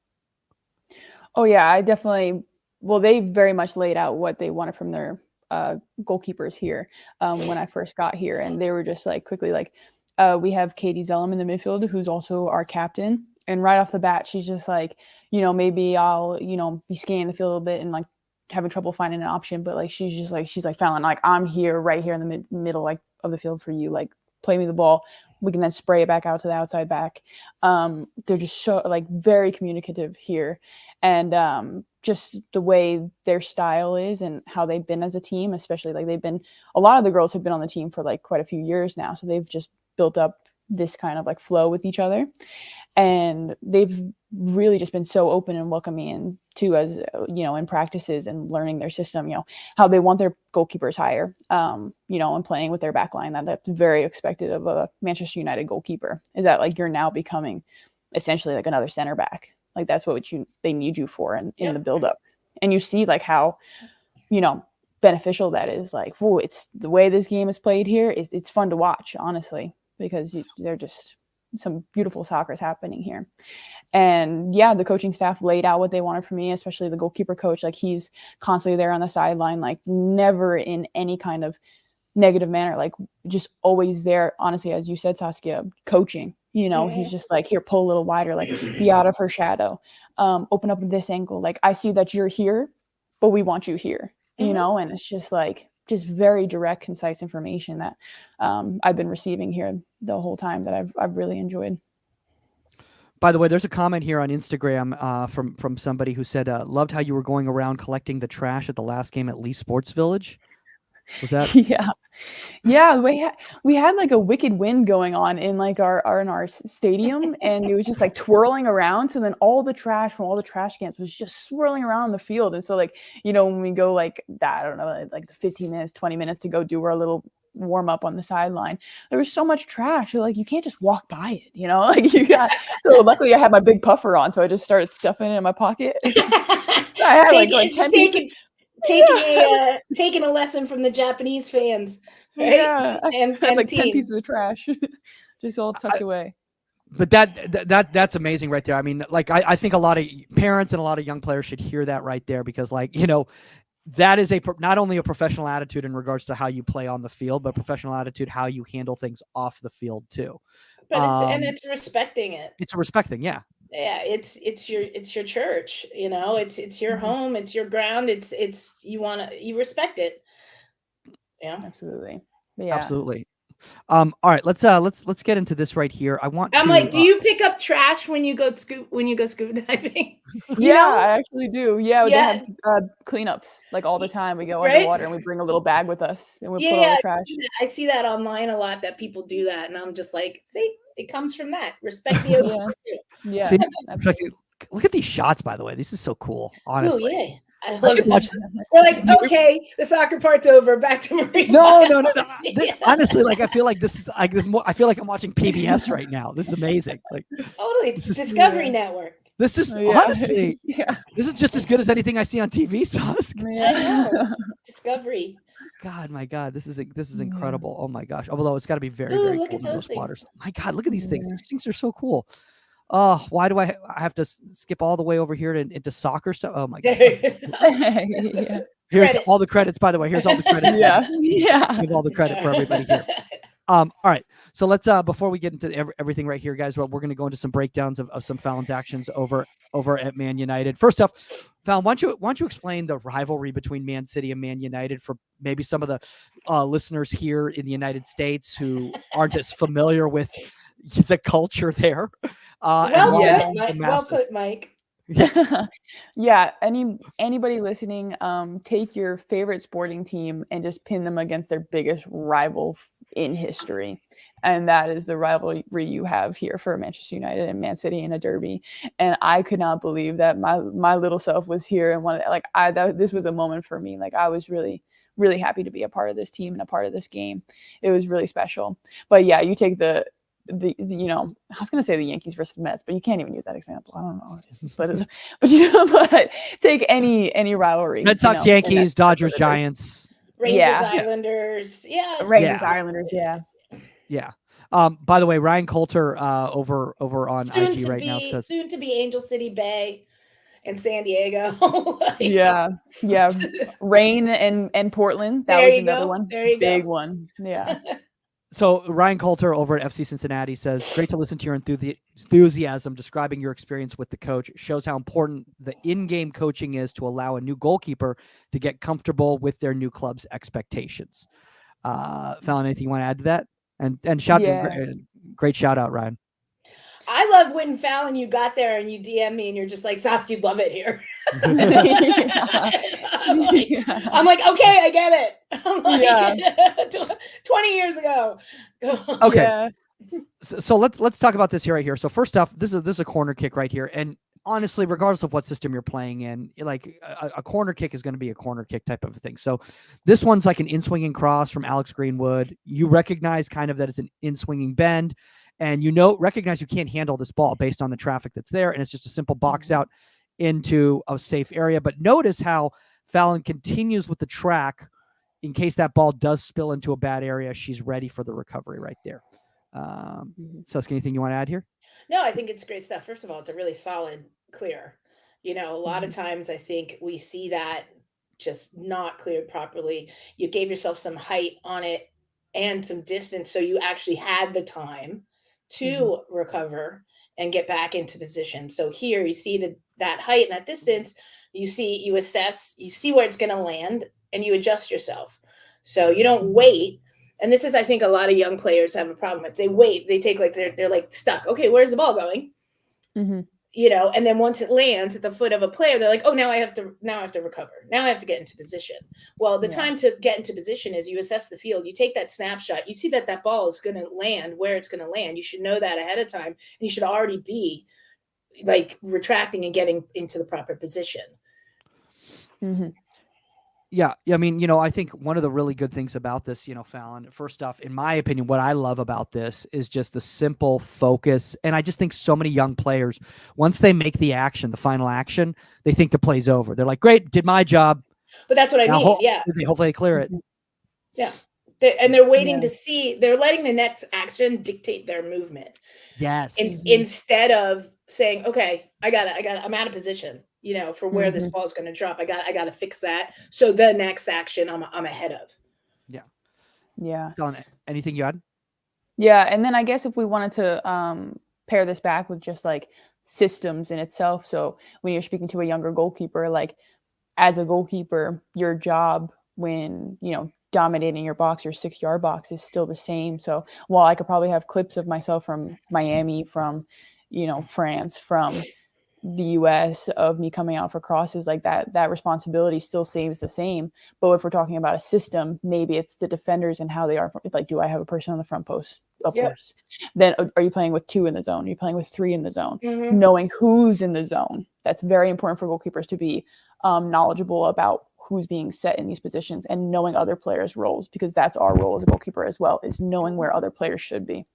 Oh yeah, I definitely. Well, they very much laid out what they wanted from their goalkeepers here when I first got here, and they were just like quickly like, we have Katie Zellum in the midfield, who's also our captain, and right off the bat, she's just like, maybe I'll be scanning the field a little bit and like having trouble finding an option, but like she's like Phallon, like I'm here, right here in the middle like of the field for you, like play me the ball. We can then spray it back out to the outside back. They're just so like very communicative here, and just the way their style is and how they've been as a team, especially like a lot of the girls have been on the team for like quite a few years now, so they've just built up this kind of like flow with each other, and they've really just been so open and welcoming and too, as in practices and learning their system, how they want their goalkeepers higher, and playing with their back line. That's very expected of a Manchester United goalkeeper, is that like you're now becoming essentially like another center back. Like that's what they need you for in the buildup. And you see like how, beneficial that is. Like, whoa, it's the way this game is played here. It's fun to watch, honestly, because they're just some beautiful soccer is happening here. And yeah, the coaching staff laid out what they wanted from me, especially the goalkeeper coach. Like he's constantly there on the sideline, like never in any kind of negative manner, like just always there. Honestly, as you said, Saskia, coaching, he's just like, here, pull a little wider, like be out of her shadow, open up this angle. Like I see that you're here, but we want you here, and it's just like, just very direct, concise information that I've been receiving here the whole time that I've really enjoyed. By the way, there's a comment here on Instagram from somebody who said, loved how you were going around collecting the trash at the last game at Lee Sports Village. Was that? Yeah. We had like a wicked wind going on in like our stadium, and it was just like twirling around. So then all the trash from all the trash cans was just swirling around the field. And so like, when we go like that, I don't know, like the 15 minutes, 20 minutes to go do our little warm up on the sideline, there was so much trash. You're like, you can't just walk by it, like you got. So luckily I had my big puffer on, so I just started stuffing it in my pocket. I had like 10 pieces. Taking a lesson from the Japanese fans, right? Yeah, and like team. 10 pieces of trash, just all tucked away. But that's amazing right there. I mean, like I think a lot of parents and a lot of young players should hear that right there, because like that is not only a professional attitude in regards to how you play on the field, but professional attitude how you handle things off the field too. But it's respecting it. It's respecting, yeah. Yeah, it's your church, it's your home, it's your ground, it's you respect it. Yeah, absolutely. Yeah, absolutely. All right, let's get into this right here. I'm like, do you pick up trash when you go scuba diving? I actually do. Yeah. They have cleanups like all the time. We go underwater and we bring a little bag with us and we put all the trash. I see that online a lot, that people do that, and I'm just like, see, it comes from that. Respect the ocean. Yeah. See, look at these shots, by the way. This is so cool, Oh honestly. yeah, I I love could it. watch We're like, okay, the soccer part's over. Back to marine. No. biology. Honestly, like I feel like this is like this. I feel like I'm watching PBS right now. This is amazing. Like Totally, it's This is- Discovery Network. this is Yeah. honestly, Yeah. this is just as good as anything I see on TV. Sask. I know. Discovery. God, my God, this is Yeah. incredible. Oh my gosh. Although it's got to be very, Ooh, very look cold at in those those waters. things. My God, look at these things. Yeah. These things are so cool. Oh, why do I have to skip all the way over here into soccer stuff? Oh my God. Yeah. Here's Credit. all the credits, by the way. Here's all the credits. Yeah. Yeah. Give all the credit for everybody here. All right. So let's before we get into everything right here, guys, we're going to go into some breakdowns of some Phallon's actions over at Man United. First off, Phallon, why don't you explain the rivalry between Man City and Man United for maybe some of the listeners here in the United States who aren't as familiar with the culture there. Well put, Mike. Yeah, anybody listening, take your favorite sporting team and just pin them against their biggest rival in history, and that is the rivalry you have here for Manchester United and Man City in a derby. And I could not believe that my little self was here, and this was a moment for me. Like, I was really, really happy to be a part of this team and a part of this game. It was really special. But yeah, you take the I was gonna say the Yankees versus the Mets, but you can't even use that example. I don't know, but take any rivalry. Red Sox, Yankees, Dodgers, Giants, Rangers, Islanders, Rangers, Islanders, yeah. By the way, Ryan Coulter over on IG right now says soon to be Angel City Bay and San Diego. yeah. Rain and Portland. That There was you another go. one. There you Big go. one. Yeah. So Ryan Coulter over at FC Cincinnati says, great to listen to your enthusiasm describing your experience with the coach. It shows how important the in-game coaching is to allow a new goalkeeper to get comfortable with their new club's expectations. Phallon, anything you want to add to that? And great shout out, Ryan. I love when, Phallon, you got there and you DM me and you're just like, Saskia, you'd love it here. I'm like, okay, I get it. I'm like, 20 years ago. Okay. Yeah. So let's talk about this here right here. So first off, this is a corner kick right here. And honestly, regardless of what system you're playing in, like a corner kick is going to be a corner kick type of thing. So this one's like an in-swinging cross from Alex Greenwood. You recognize kind of that it's an in-swinging bend, and recognize you can't handle this ball based on the traffic that's there, and it's just a simple box out into a safe area. But notice how Phallon continues with the track in case that ball does spill into a bad area. She's ready for the recovery right there. Saskia, anything you want to add here? No, I think it's great stuff. First of all, it's a really solid clear. A lot of times I think we see that just not cleared properly. You gave yourself some height on it and some distance, so you actually had the time to recover and get back into position. So here you see that height and that distance, you assess, you see where it's going to land, and you adjust yourself. So you don't wait. And this is, I think, a lot of young players have a problem with. They wait. They take they're like stuck. Okay, where's the ball going? And then once it lands at the foot of a player, they're like, oh, now I have to recover. Now I have to get into position. Well, the time to get into position is you assess the field. You take that snapshot. You see that ball is going to land where it's going to land. You should know that ahead of time, and you should already be like retracting and getting into the proper position. Yeah. I mean, I think one of the really good things about this, Phallon, first off, in my opinion, what I love about this is just the simple focus. And I just think so many young players, once they make the final action, they think the play's over. They're like, great, did my job. But that's what I mean. Hopefully they clear it. Yeah. They're waiting to see, they're letting the next action dictate their movement. Yes. Instead of saying, okay, I'm out of position. For where this ball is going to drop, I got to fix that. So the next action I'm ahead of. Yeah. Yeah. Phallon, anything you add? Yeah. And then I guess if we wanted to pair this back with just like systems in itself. So when you're speaking to a younger goalkeeper, like as a goalkeeper, your job when, dominating your box, your 6-yard box is still the same. So while I could probably have clips of myself from Miami, from, France, from the US, of me coming out for crosses, like that responsibility still stays the same. But if we're talking about a system, maybe it's the defenders and how they are. Like, do I have a person on the front post? Of course. Then are you playing with 2 in the zone? Are you playing with 3 in the zone? Knowing who's in the zone. That's very important for goalkeepers to be knowledgeable about who's being set in these positions and knowing other players' roles, because that's our role as a goalkeeper as well, is knowing where other players should be.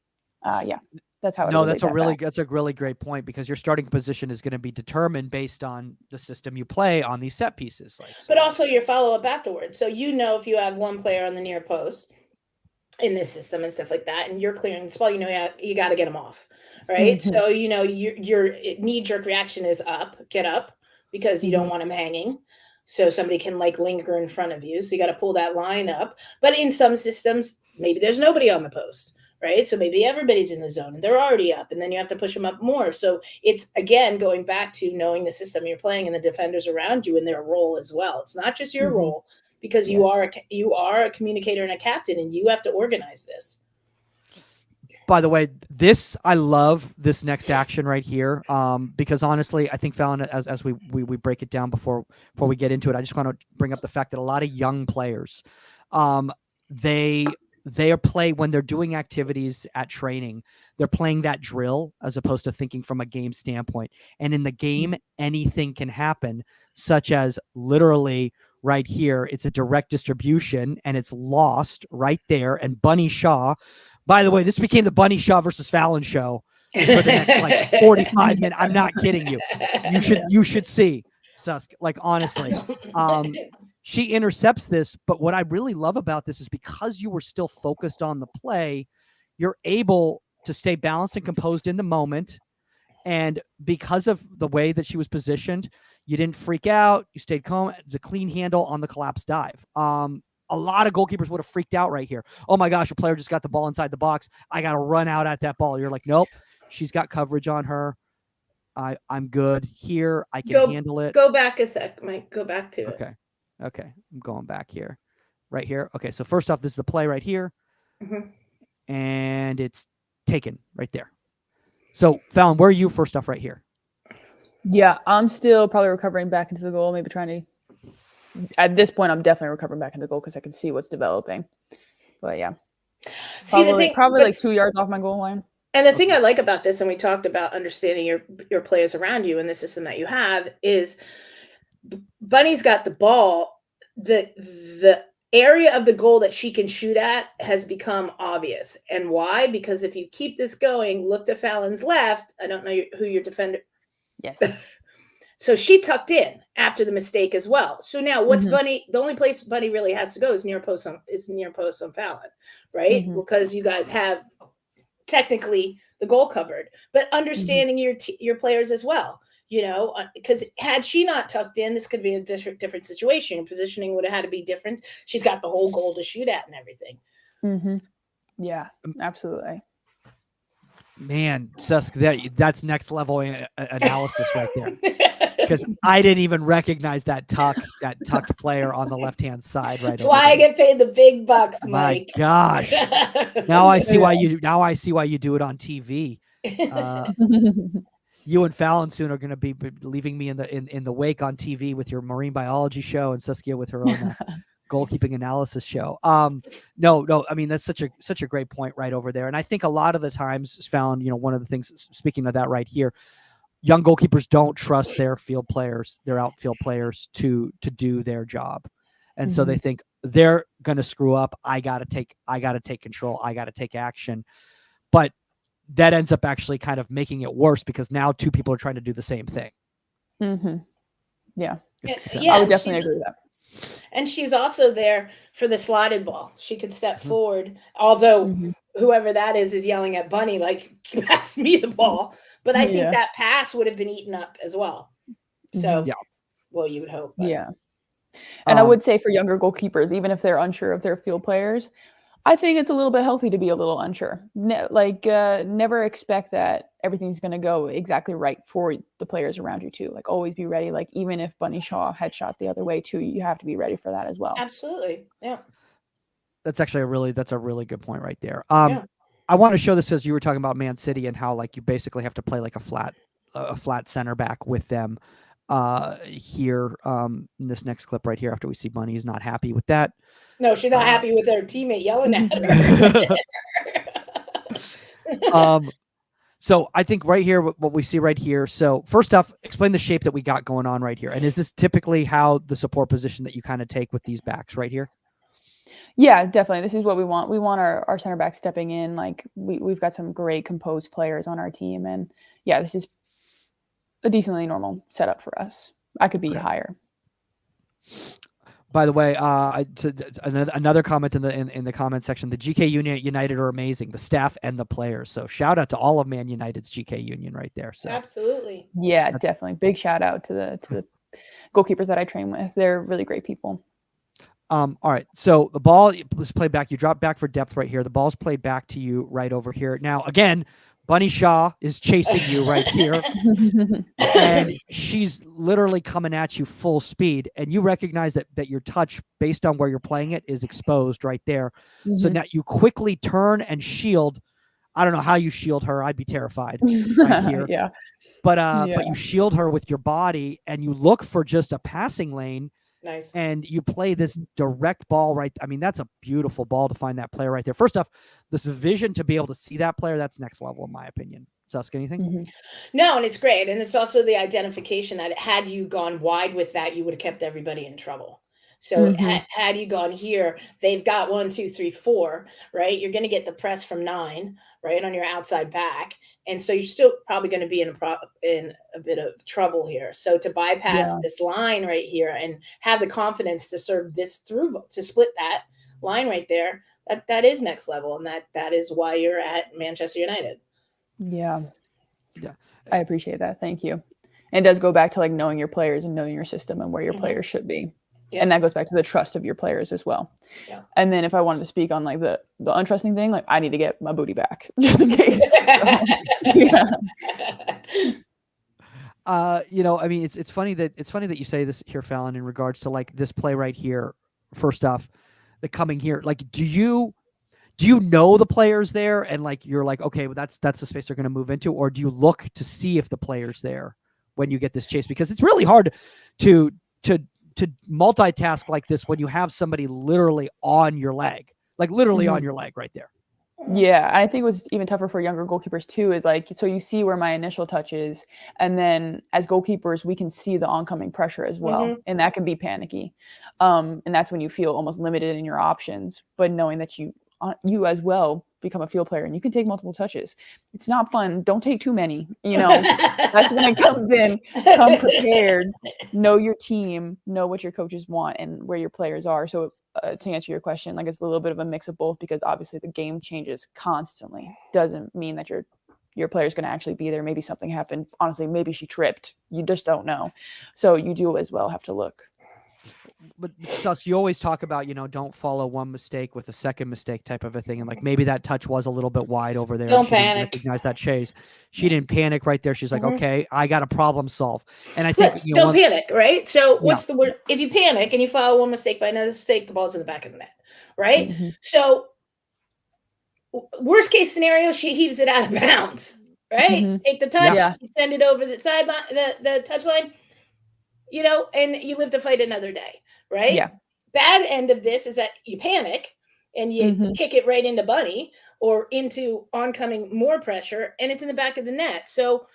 That's how. That's a really great point, because your starting position is going to be determined based on the system you play on these set pieces. But also your follow up afterwards. So if you have one player on the near post in this system and stuff like that, and you're clearing the spot, you got to get them off, right? So your knee jerk reaction is get up, because you don't want them hanging. So somebody can linger in front of you. So you got to pull that line up. But in some systems, maybe there's nobody on the post. Right. So maybe everybody's in the zone and they're already up, and then you have to push them up more. So it's, again, going back to knowing the system you're playing and the defenders around you and their role as well. It's not just your role, because you are a communicator and a captain, and you have to organize this. By the way, I love this next action right here, because honestly, I think, Phallon, as we break it down before we get into it, I just want to bring up the fact that a lot of young players, they are when they're doing activities at training, they're playing that drill as opposed to thinking from a game standpoint. And in the game, anything can happen, such as literally right here, it's a direct distribution and it's lost right there. And Bunny Shaw, by the way, this became the Bunny Shaw versus Phallon show for the next 45 minutes. I'm not kidding you. You should see, Susk. Honestly, she intercepts this, but what I really love about this is because you were still focused on the play, you're able to stay balanced and composed in the moment. And because of the way that she was positioned, you didn't freak out. You stayed calm. It's a clean handle on the collapse dive. A lot of goalkeepers would have freaked out right here. Oh my gosh, a player just got the ball inside the box. I got to run out at that ball. You're like, nope, she's got coverage on her. I'm good here. I can handle it. Go back a sec, Mike. Go back to it. Okay. I'm going back here. Right here. Okay. So first off, this is the play right here. And it's taken right there. So, Phallon, where are you first off right here? Yeah, I'm still probably recovering back into the goal. Maybe trying to... At this point, I'm definitely recovering back into the goal because I can see what's developing. But yeah. Probably like 2 yards off my goal line. And the thing I like about this, and we talked about understanding your players around you and the system that you have, is Bunny's got the ball. The area of the goal that she can shoot at has become obvious. And why? Because if you keep this going, look to Phallon's left. I don't know who your defender. Yes. So she tucked in after the mistake as well. So now what's Bunny? The only place Bunny really has to go is near post on Phallon, right? Because you guys have technically the goal covered, but understanding your players as well. Because had she not tucked in, this could be a different situation. Positioning would have had to be different. She's got the whole goal to shoot at and everything. Yeah, absolutely. Man, Susk, that's next level analysis right there. Because I didn't even recognize that tucked player on the left-hand side. Right. That's why I get paid the big bucks, Mike. My gosh! Now I see why you. Now I see why you do it on TV. You and Phallon soon are going to be leaving me in the wake on TV with your marine biology show, and Saskia with her own goalkeeping analysis show. No, I mean, that's such a great point right over there. And I think a lot of the times, Phallon, one of the things, speaking of that right here, young goalkeepers don't trust their outfield players to do their job. And so they think they're going to screw up. I got to take control. I got to take action. But that ends up actually kind of making it worse because now two people are trying to do the same thing. Yeah. Yeah, I would definitely agree with that. And she's also there for the slotted ball. She could step forward, although whoever that is yelling at Bunny, like, pass me the ball. But I think that pass would have been eaten up as well. So, well, you would hope. But. Yeah. And I would say for younger goalkeepers, even if they're unsure of their field players, I think it's a little bit healthy to be a little unsure. Never expect that everything's going to go exactly right for the players around you too. Like, always be ready. Like, even if Bunny Shaw had shot the other way too, you have to be ready for that as well. Absolutely. Yeah. That's actually a really good point right there. I want to show this as you were talking about Man City and how, like, you basically have to play like a flat a flat center back with them here in this next clip right here. After we see Bunny is not happy with that. No, she's not happy with her teammate yelling at her. So I think right here, what we see right here. So first off, explain the shape that we got going on right here. And is this typically how the support position that you kind of take with these backs right here? Yeah, definitely. This is what we want. We want our center back stepping in. Like we've got some great composed players on our team. And yeah, this is a decently normal setup for us. I could be higher. By the way, another comment in the comment section: the GK United are amazing, the staff and the players. So shout out to all of Man United's GK Union right there. So absolutely, yeah, definitely. Big shout out to the goalkeepers that I train with. They're really great people. All right, so the ball was played back. You drop back for depth right here. The ball's played back to you right over here. Now again, Bunny Shaw is chasing you right here. And she's literally coming at you full speed. And you recognize that your touch, based on where you're playing it, is exposed right there. Mm-hmm. So now you quickly turn and shield. I don't know how you shield her. I'd be terrified right here. Yeah. But you shield her with your body and you look for just a passing lane. Nice. And you play this direct ball right. I mean, that's a beautiful ball to find that player right there. First off, this vision to be able to see that player, that's next level in my opinion. Susk, anything? Mm-hmm. No, and it's great. And it's also the identification that had you gone wide with that, you would have kept everybody in trouble. So had you gone here, they've got 1, 2, 3, 4, right? You're going to get the press from 9, right, on your outside back. And so you're still probably going to be in a bit of trouble here. So to bypass this line right here and have the confidence to serve this through, to split that line right there, that is next level. And that is why you're at Manchester United. Yeah. I appreciate that. Thank you. And it does go back to like knowing your players and knowing your system and where your players should be. Yep. And that goes back to the trust of your players as well. Yeah. And then if I wanted to speak on like the untrusting thing, like I need to get my booty back just in case. So, yeah. I mean, it's funny that you say this here, Phallon, in regards to like this play right here. First off, the coming here, like, do you know the players there and like you're like, okay, well that's the space they're going to move into, or do you look to see if the player's there when you get this chase? Because it's really hard to multitask like this when you have somebody literally on your leg, like literally on your leg right there. Yeah, I think what's even tougher for younger goalkeepers too is like, so you see where my initial touch is, and then as goalkeepers, we can see the oncoming pressure as well, and that can be panicky. And that's when you feel almost limited in your options, but knowing that you as well become a field player and you can take multiple touches. It's not fun. Don't take too many, that's when it comes in. Come prepared, know your team, know what your coaches want and where your players are. So to answer your question, like it's a little bit of a mix of both, because obviously the game changes constantly. Doesn't mean that your player's going to actually be there. Maybe something happened. Honestly, maybe she tripped. You just don't know. So you do as well have to look. But Sus, you always talk about, don't follow one mistake with a second mistake type of a thing. And like, maybe that touch was a little bit wide over there. Don't panic. Recognize that chase. She didn't panic right there. She's like, okay, I got a problem solve. And I think, don't panic, right? So what's the word? If you panic and you follow one mistake by another mistake, the ball's in the back of the net, right? So worst case scenario, she heaves it out of bounds, right? Take the touch, send it over the sideline, the touch line, and you live to fight another day. Right? Yeah. Bad end of this is that you panic and you kick it right into Bunny or into oncoming more pressure, and it's in the back of the net. So,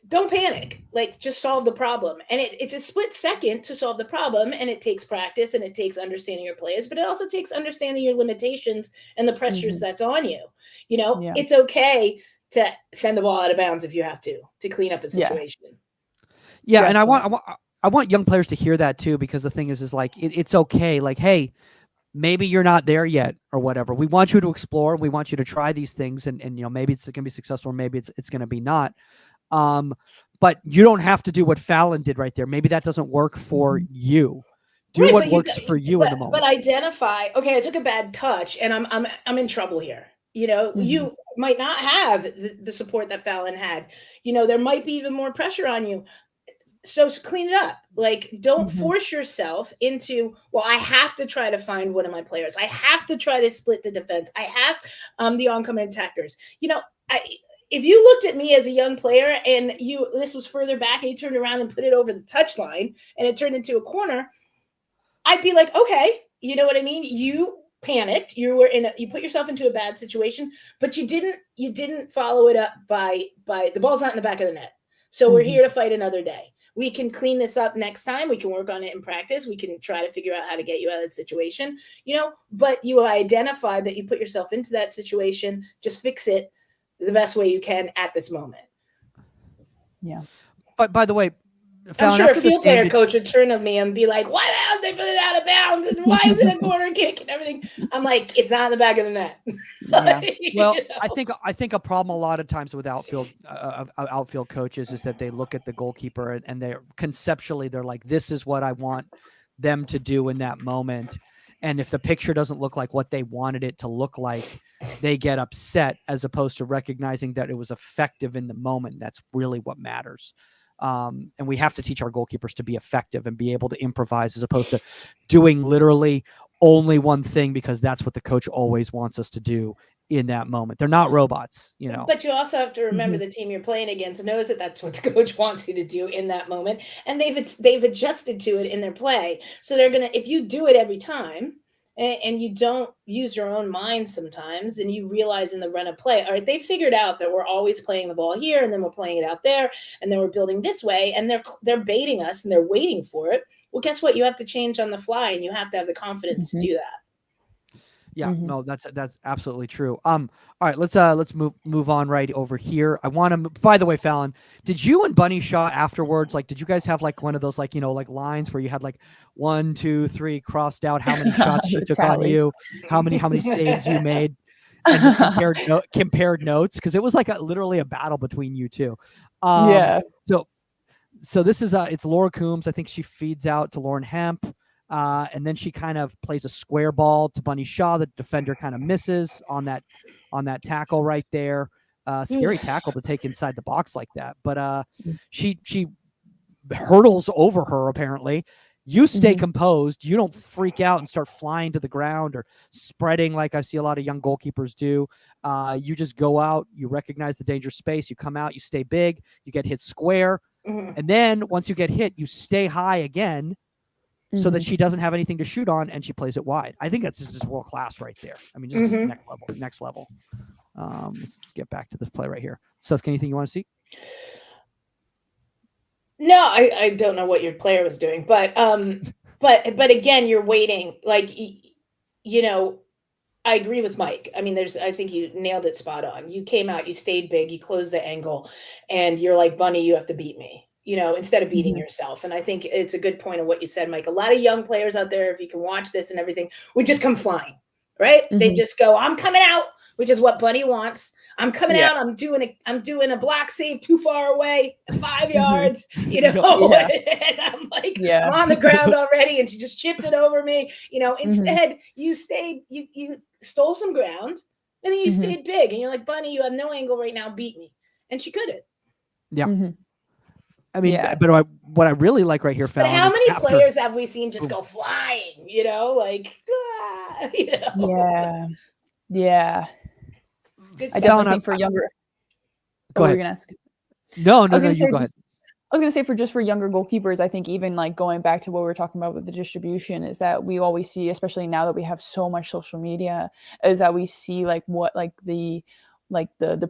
don't panic. Like, just solve the problem. And it's a split second to solve the problem, and it takes practice and it takes understanding your players, but it also takes understanding your limitations and the pressures that's on you. It's okay to send the ball out of bounds if you have to clean up a situation. Yeah, and I want young players to hear that too, because the thing is like, it's okay. Like, hey, maybe you're not there yet or whatever. We want you to explore. We want you to try these things and maybe it's going to be successful or maybe it's going to be not. But you don't have to do what Phallon did right there. Maybe that doesn't work for you. Do what works for you in the moment. But identify, okay, I took a bad touch and I'm in trouble here. You might not have the support that Phallon had. There might be even more pressure on you. So clean it up. Like, don't force yourself into, well, I have to try to find one of my players. I have to try to split the defense. I have the oncoming attackers. if you looked at me as a young player and this was further back and you turned around and put it over the touchline and it turned into a corner, I'd be like, okay, you know what I mean? You panicked. You put yourself into a bad situation, but you didn't follow it up by the ball's not in the back of the net. So we're here to fight another day. We can clean this up next time. We can work on it in practice. We can try to figure out how to get you out of the situation, but you identified that you put yourself into that situation. Just fix it the best way you can at this moment. Yeah. But by the way, I'm sure a field player coach would turn to me and be like, why the hell did they put it out of bounds? And why is it a corner kick and everything? I'm like, it's not in the back of the net. Yeah. Well, I think a problem a lot of times with outfield coaches is that they look at the goalkeeper and they're conceptually, they're like, this is what I want them to do in that moment. And if the picture doesn't look like what they wanted it to look like, they get upset, as opposed to recognizing that it was effective in the moment. That's really what matters. And we have to teach our goalkeepers to be effective and be able to improvise, as opposed to doing literally only one thing because that's what the coach always wants us to do in that moment. They're not robots, But you also have to remember the team you're playing against knows that that's what the coach wants you to do in that moment, and they've adjusted to it in their play. So they're gonna, if you do it every time and you don't use your own mind sometimes, and you realize in the run of play, all right, they figured out that we're always playing the ball here, and then we're playing it out there, and then we're building this way, and they're baiting us and they're waiting for it. Well, guess what? You have to change on the fly, and you have to have the confidence to do that. Yeah, no, that's absolutely true. All right, let's move on right over here. I want to, by the way, Phallon, did you and Bunny Shaw afterwards, like, did you guys have like one of those, like, like lines where you had like 1, 2, 3 crossed out how many shots she took on you, how many saves you made, and just compared notes? Because it was like literally a battle between you two. Yeah. So this is it's Laura Coombs. I think she feeds out to Lauren Hemp. And then she kind of plays a square ball to Bunny Shaw. The defender kind of misses on that tackle right there. Scary tackle to take inside the box like that. But she hurdles over her apparently. You stay composed. You don't freak out and start flying to the ground or spreading like I see a lot of young goalkeepers do. You just go out. You recognize the danger space. You come out. You stay big. You get hit square. And then once you get hit, you stay high again so that she doesn't have anything to shoot on, and she plays it wide. I think that's just world class right there. I mean, just next level. Let's get back to this play right here. Suska, anything you want to see? No, I don't know what your player was doing, but again, you're waiting. Like, I agree with Mike. I mean, I think you nailed it spot on. You came out, you stayed big, you closed the angle, and you're like, Bunny, you have to beat me, instead of beating yourself. And I think it's a good point of what you said, Mike. A lot of young players out there, if you can watch this and everything, would just come flying, right? They just go, I'm coming out, which is what Bunny wants. I'm coming out. I'm doing a block save too far away, 5 yards, and I'm like, I'm on the ground already, and she just chipped it over me. Instead, you stayed, you stole some ground, and then you stayed big, and you're like, Bunny, you have no angle right now, beat me. And she couldn't. Yeah. I mean, but what I really like right here, Phallon, but how many players have we seen just go flying? Yeah. I definitely think for younger. Go ahead. Were you gonna ask? No, you go ahead. I was going to say for younger goalkeepers, I think even like going back to what we were talking about with the distribution is that we always see, especially now that we have so much social media, is that we see like what the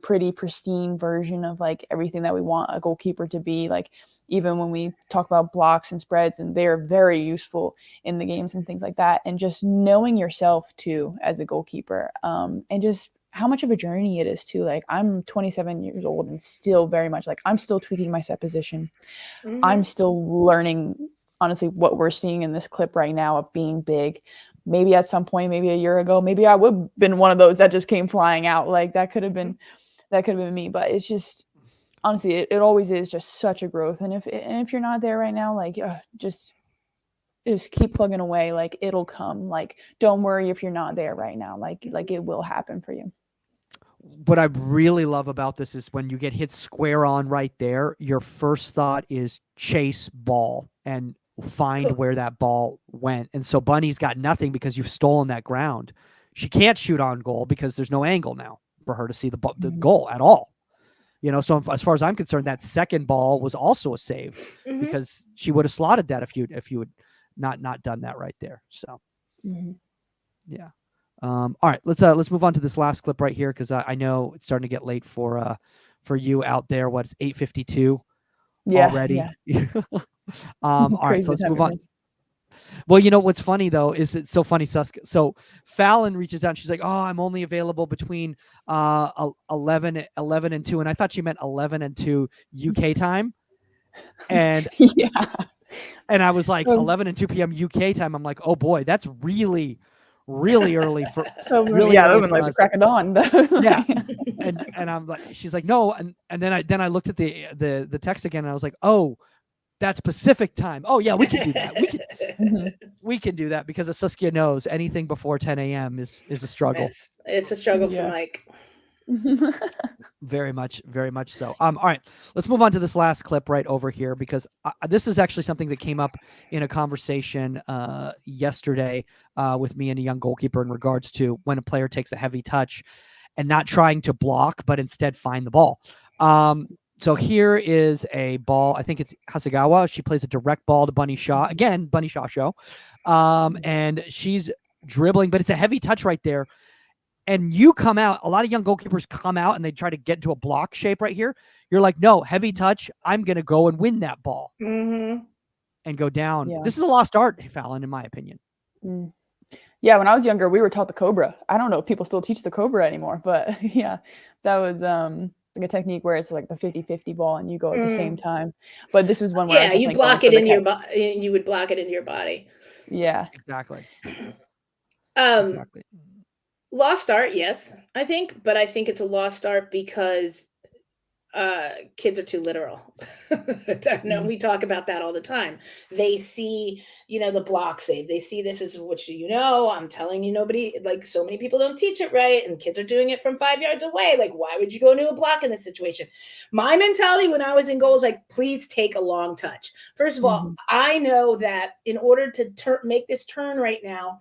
pretty pristine version of like everything that we want a goalkeeper to be. Like even when we talk about blocks and spreads, and they're very useful in the games and things like that. And just knowing yourself too as a goalkeeper, and just how much of a journey it is too. Like I'm 27 years old and still very much like I'm still tweaking my set position. I'm still learning, honestly, what we're seeing in this clip right now of being big. Maybe at some point, maybe a year ago, maybe I would have been one of those that just came flying out. Like that could have been me. But it's just, honestly, it always is just such a growth. And if you're not there right now, like just keep plugging away. Like it'll come. Like don't worry if you're not there right now. Like it will happen for you. What I really love about this is when you get hit square on right there, your first thought is chase ball and find where that ball went. And so Bunny's got nothing because you've stolen that ground. She can't shoot on goal because there's no angle now for her to see the goal at all. So as far as I'm concerned, that second ball was also a save Mhm. because she would have slotted that if you had not done that right there. So yeah. All right, let's move on to this last clip right here because I know it's starting to get late for you out there. What's 8:52 already? Yeah. All right, Crazy so let's time move on. difference. Well, what's funny though is it's so funny, Suska. So Phallon reaches out and she's like, "Oh, I'm only available between 11 and 2," and I thought she meant 11 and 2 UK time, and Yeah. and I was like Um, 11 and 2 p.m. UK time. I'm like, oh boy, that's really early for that would've- really yeah, that early would for like the us. crack of dawn. Yeah. And I'm like, she's like, no, and then I looked at the text again and I was like, oh, that's Pacific time. Oh yeah, we can do that. We can do that because as Saskia knows, anything before 10 a.m. is a struggle. It's a struggle for Yeah. Mike. Very much so. All right, let's move on to this last clip right over here because this is actually something that came up in a conversation yesterday with me and a young goalkeeper in regards to when a player takes a heavy touch and not trying to block, but instead find the ball. So here is a ball. I think it's Hasegawa. She plays a direct ball to Bunny Shaw. Again, Bunny Shaw show. And she's dribbling, but it's a heavy touch right there. And you come out, a lot of young goalkeepers come out and they try to get into a block shape right here. You're like, no, heavy touch. I'm going to go and win that ball Mm-hmm. and go down. Yeah. This is a lost art, Phallon, in my opinion. Yeah, when I was younger, we were taught the Cobra. I don't know if people still teach the Cobra anymore, but yeah, that was like a technique where it's like the 50-50 ball and you go at the same time. But this was one where I was you definitely block going it for in the your catch. body. You would block it into your body. Yeah. Exactly. Exactly. Lost art, yes, I think, but I think it's a lost art because kids are too literal. I know we talk about that all the time. They see, the block save. They see this as what I'm telling you, nobody, like so many people don't teach it right, and kids are doing it from 5 yards away. Like, why would you go into a block in this situation? My mentality when I was in goal is like, please take a long touch. First of all, I know that in order to make this turn right now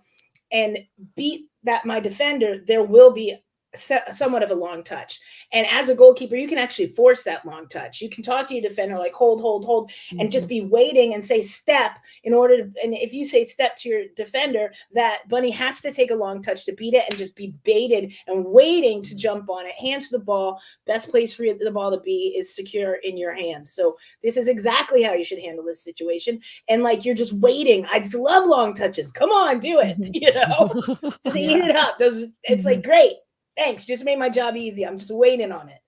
and beat my defender, there will be somewhat of a long touch. And as a goalkeeper, you can actually force that long touch. You can talk to your defender like hold, and just be waiting and say step in order to, and if you say step to your defender, that Bunny has to take a long touch to beat it and just be baited and waiting to jump on it. Hands to the ball. Best place for the ball to be is secure in your hands. So this is exactly how you should handle this situation. And like, you're just waiting. I just love long touches. Come on, do it. Just eat it up. It's like, great. Thanks. Just made my job easy. I'm just waiting on it.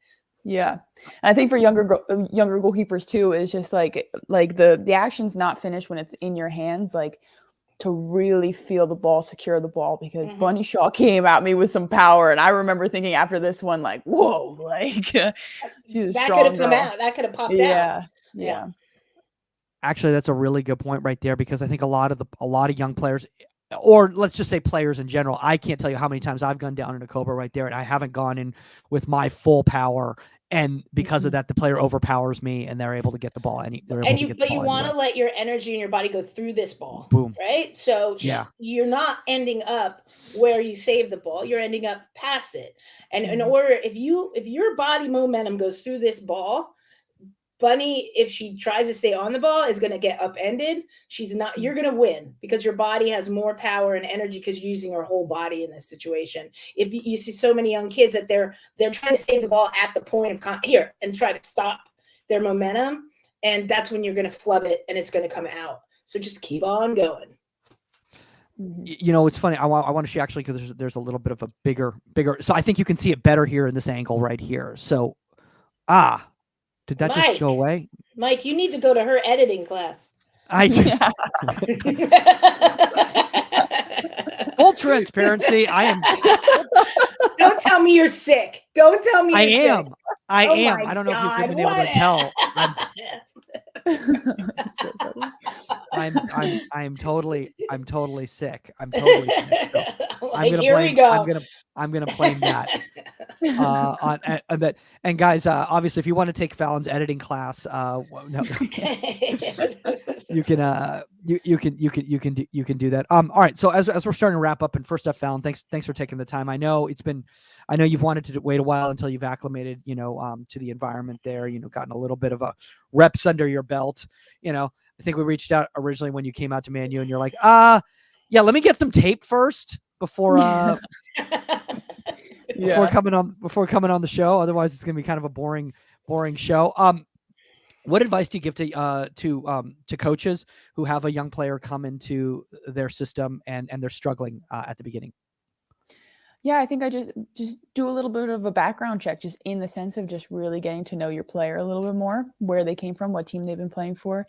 Yeah. And I think for younger goalkeepers too, is just like the action's not finished when it's in your hands, like to really feel the ball, secure the ball, because Bunny Shaw came at me with some power. And I remember thinking after this one, like, whoa, like she's a that strong could have come girl. out. That could have popped out. Yeah. Actually, that's a really good point right there, because I think a lot of young players, or let's just say players in general, I can't tell you how many times I've gone down in a Cobra right there and I haven't gone in with my full power. And because of that, the player overpowers me and they're able to get the ball. But you want to let your energy and your body go through this ball. Boom. Right? So you're not ending up where you save the ball. You're ending up past it. And in order, if your body momentum goes through this ball, Bunny, if she tries to stay on the ball, is going to get upended. She's not. You're going to win because your body has more power and energy because you're using her whole body in this situation. If you see so many young kids that they're trying to save the ball at the point of here and try to stop their momentum, and that's when you're going to flub it and it's going to come out. So just keep on going. It's funny. I want to see actually, because there's a little bit of a bigger. So I think you can see it better here in this angle right here. So, did that just go away? Mike, you need to go to her editing class. Full transparency. I am. Don't tell me you're sick. Don't tell me you're sick. I am. I don't know if you've been able to tell. I'm totally sick. I'm totally sick. So here we go. I'm gonna blame that. on that. And guys, obviously, if you want to take Phallon's editing class, no, you can do that. All right. So as we're starting to wrap up, and first up, Phallon, thanks for taking the time. I know you've wanted to wait a while until you've acclimated, to the environment there, gotten a little bit of a reps under your belt. I think we reached out originally when you came out to Man U, and you're like, yeah, let me get some tape first before coming on the show. Otherwise, it's gonna be kind of a boring show. What advice do you give to coaches who have a young player come into their system and they're struggling at the beginning? Yeah, I think I just do a little bit of a background check, just in the sense of just really getting to know your player a little bit more, where they came from, what team they've been playing for.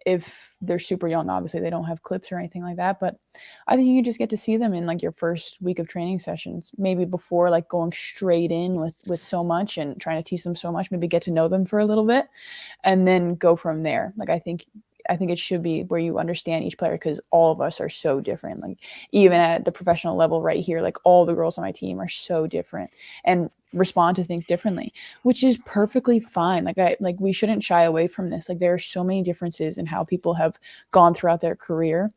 If they're super young, obviously they don't have clips or anything like that, but I think you can just get to see them in like your first week of training sessions, maybe before like going straight in with so much and trying to teach them so much, maybe get to know them for a little bit and then go from there. Like I think it should be where you understand each player, because all of us are so different. Like even at the professional level right here, like all the girls on my team are so different and respond to things differently, which is perfectly fine. Like we shouldn't shy away from this. Like there are so many differences in how people have gone throughout their career,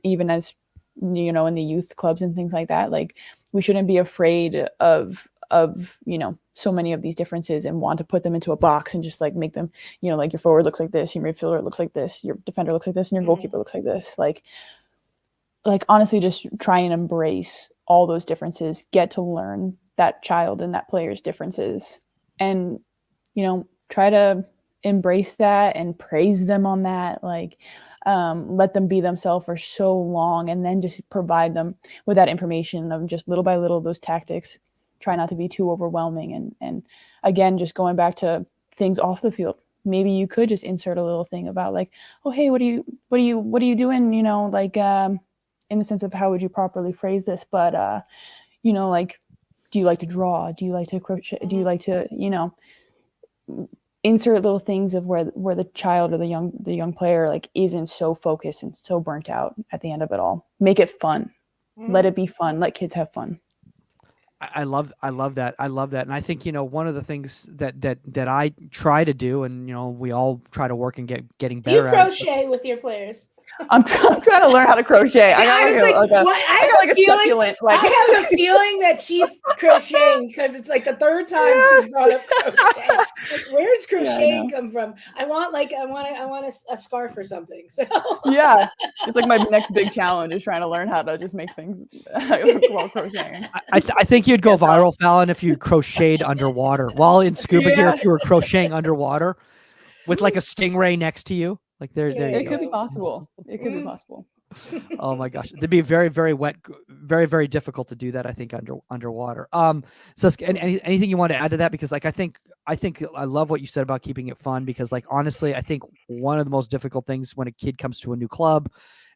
even as, in the youth clubs and things like that. Like we shouldn't be afraid of so many of these differences and want to put them into a box and just like make them, like your forward looks like this, your midfielder looks like this, your defender looks like this, and your goalkeeper looks like this. Like honestly, just try and embrace all those differences, get to learn that child and that player's differences, and, try to embrace that and praise them on that. Like, let them be themselves for so long, and then just provide them with that information of just little by little those tactics. Try not to be too overwhelming. And again, just going back to things off the field, maybe you could just insert a little thing about like, oh, hey, what are you doing? Like, in the sense of how would you properly phrase this? But, like, do you like to draw? Do you like to crochet? Do you like to, insert little things of where the child or the young player like isn't so focused and so burnt out at the end of it all. Make it fun. Let it be fun. Let kids have fun. I love that. I love that. And I think, one of the things that I try to do, and, we all try to work and getting better at. Do you crochet with your players? I'm trying to learn how to crochet. I got like a succulent. Like I have a feeling that she's crocheting because it's like the third time she's brought up crochet. Like, where's crocheting come from? I want a scarf or something. So yeah, it's like my next big challenge is trying to learn how to just make things while crocheting. I think you'd go viral, Phallon, if you crocheted underwater while in scuba gear. If you were crocheting underwater with like a stingray next to you. Like there it could be possible. It could be possible. Oh my gosh, it'd be very, very wet, very, very difficult to do that. I think underwater. So anything you want to add to that? Because like I think I love what you said about keeping it fun. Because like honestly, I think one of the most difficult things when a kid comes to a new club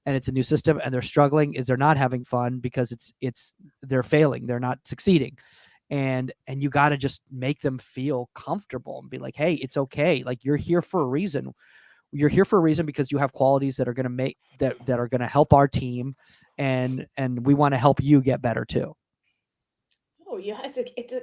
and it's a new system and they're struggling is they're not having fun because they're failing, they're not succeeding. And you got to just make them feel comfortable and be like, hey, it's okay. Like you're here for a reason. You're here for a reason because you have qualities that are going to make that are going to help our team, and we want to help you get better too. Oh, you have to. It's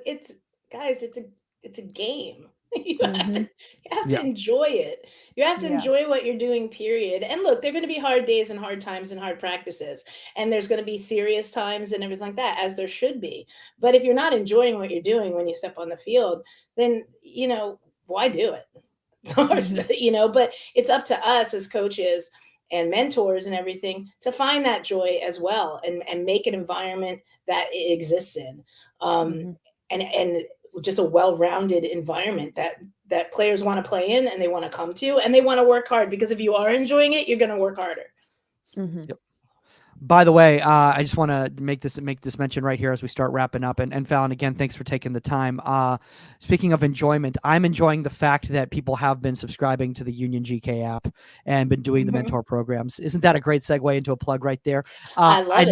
a game. You have to enjoy it. You have to enjoy what you're doing, period. And look, there are going to be hard days and hard times and hard practices, and there's going to be serious times and everything like that, as there should be. But if you're not enjoying what you're doing when you step on the field, then why do it? But it's up to us as coaches and mentors and everything to find that joy as well, and make an environment that it exists in, and just a well-rounded environment that players want to play in and they want to come to and they want to work hard, because if you are enjoying it, you're going to work harder. Yep. By the way, I just want to make this mention right here as we start wrapping up. And Phallon, again, thanks for taking the time. Speaking of enjoyment, I'm enjoying the fact that people have been subscribing to the Union GK app and been doing the mentor programs. Isn't that a great segue into a plug right there? I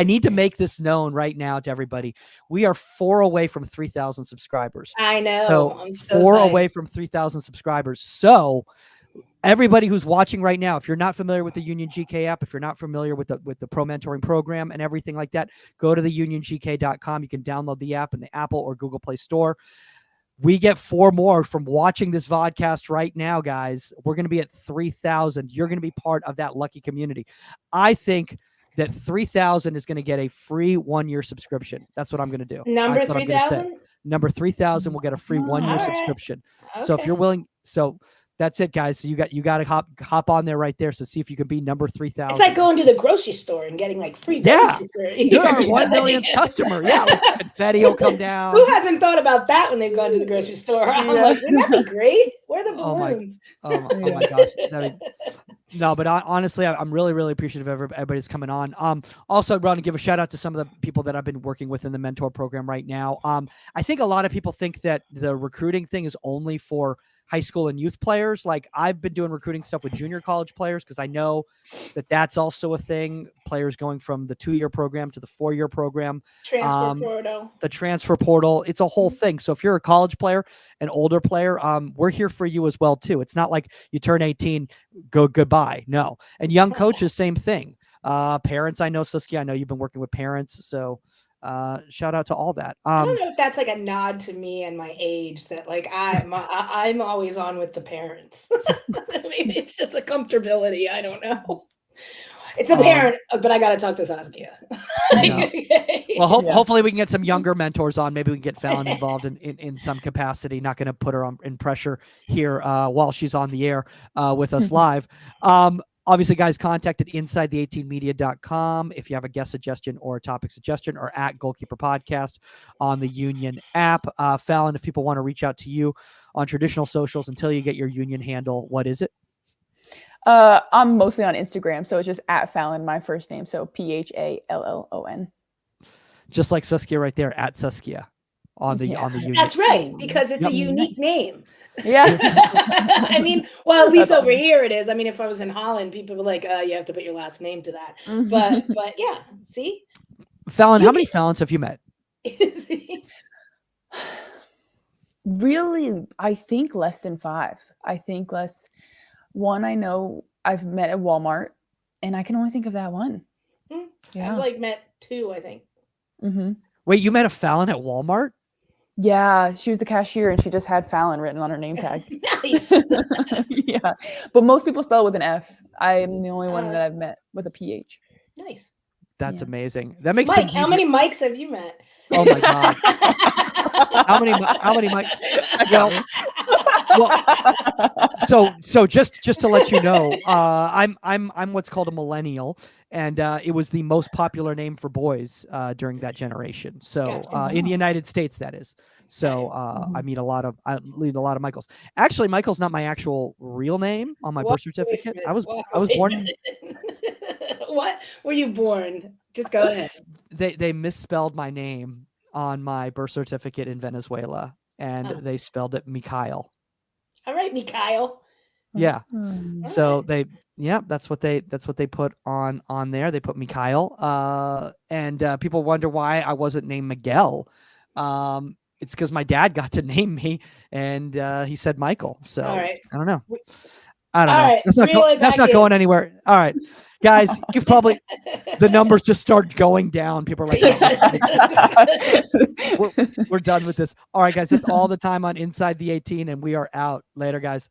need to make this known right now to everybody. We are 4 away from 3,000 subscribers. I know. So I'm so 4 excited. away from 3,000 subscribers. So everybody who's watching right now, if you're not familiar with the Union GK app, if you're not familiar with the pro mentoring program and everything like that, go to the uniongk.com. You can download the app in the Apple or Google Play Store. We get 4 more from watching this vodcast right now, guys. We're going to be at 3,000. You're going to be part of that lucky community. I think that 3,000 is going to get a free 1-year subscription. That's what I'm going to do. Number 3,000? Number 3,000 will get a free 1-year subscription. So if you're willing, that's it, guys. So you got to hop on there right there. So see if you can be number 3,000. It's like going to the grocery store and getting like free. You're our 1 millionth customer. Yeah, like confetti will come down. Who hasn't thought about that when they've gone to the grocery store? I'm like, wouldn't that be great? Where are the balloons? Oh my gosh. No, but honestly, I'm really, really appreciative of everybody's coming on. Also, I want to give a shout out to some of the people that I've been working with in the mentor program right now. I think a lot of people think that the recruiting thing is only for high school and youth players. Like, I've been doing recruiting stuff with junior college players because I know that that's also a thing. Players going from the 2-year program to the 4-year program. Transfer portal. The transfer portal. It's a whole thing. So if you're a college player, an older player, we're here for you as well too. It's not like you turn 18, go goodbye. No. And young coaches, same thing. Parents, I know, Saskia, I know you've been working with parents. So shout out to all that. I don't know if that's like a nod to me and my age that like I'm always on with the parents. Maybe it's just a comfortability. I don't know. It's a parent, but I got to talk to Saskia. No. Well, hopefully we can get some younger mentors on. Maybe we can get Phallon involved in some capacity. Not going to put her in pressure here while she's on the air with us live. Obviously, guys, contact at insidethe18media.com if you have a guest suggestion or a topic suggestion, or at Goalkeeper Podcast on the Union app. Phallon, if people want to reach out to you on traditional socials until you get your Union handle, what is it? I'm mostly on Instagram, so it's just at Phallon, my first name, so Phallon. Just like Saskia right there, at Saskia on the Union. That's right, because it's a unique name. Yeah. I mean, well, at least over here it is. I mean, if I was in Holland, people were like, you have to put your last name to that. But yeah, see? Phallon, how many Phallons have you met? Really, I think less than 5. I think less. One I know I've met at Walmart, and I can only think of that one. Yeah. I've like met 2, I think. Mm-hmm. Wait, you met a Phallon at Walmart? Yeah, she was the cashier and she just had Phallon written on her name tag. Nice. Yeah, but most people spell it with an F. I'm the only one that I've met with a PH. Nice. That's amazing. That makes Mike, things easier. How many mics have you met? Oh my God. How many mics? Well, so just to let you know, I'm what's called a millennial, and it was the most popular name for boys during that generation. So in the United States, that is. So I meet a lot of Michaels. Actually, Michael's not my actual real name on my birth certificate. I was born. What were you born? Just go ahead. They misspelled my name on my birth certificate in Venezuela, and they spelled it Mikhail. All right, Mikhail. Yeah. So that's what they put on there. They put Mikhail. And people wonder why I wasn't named Miguel. It's because my dad got to name me, and he said Michael. So I don't know. I don't know. Right, that's not going anywhere. All right, guys, you've probably the numbers just start going down. People are like, we're done with this. All right, guys, that's all the time on Inside the 18, and we are out. Later, guys.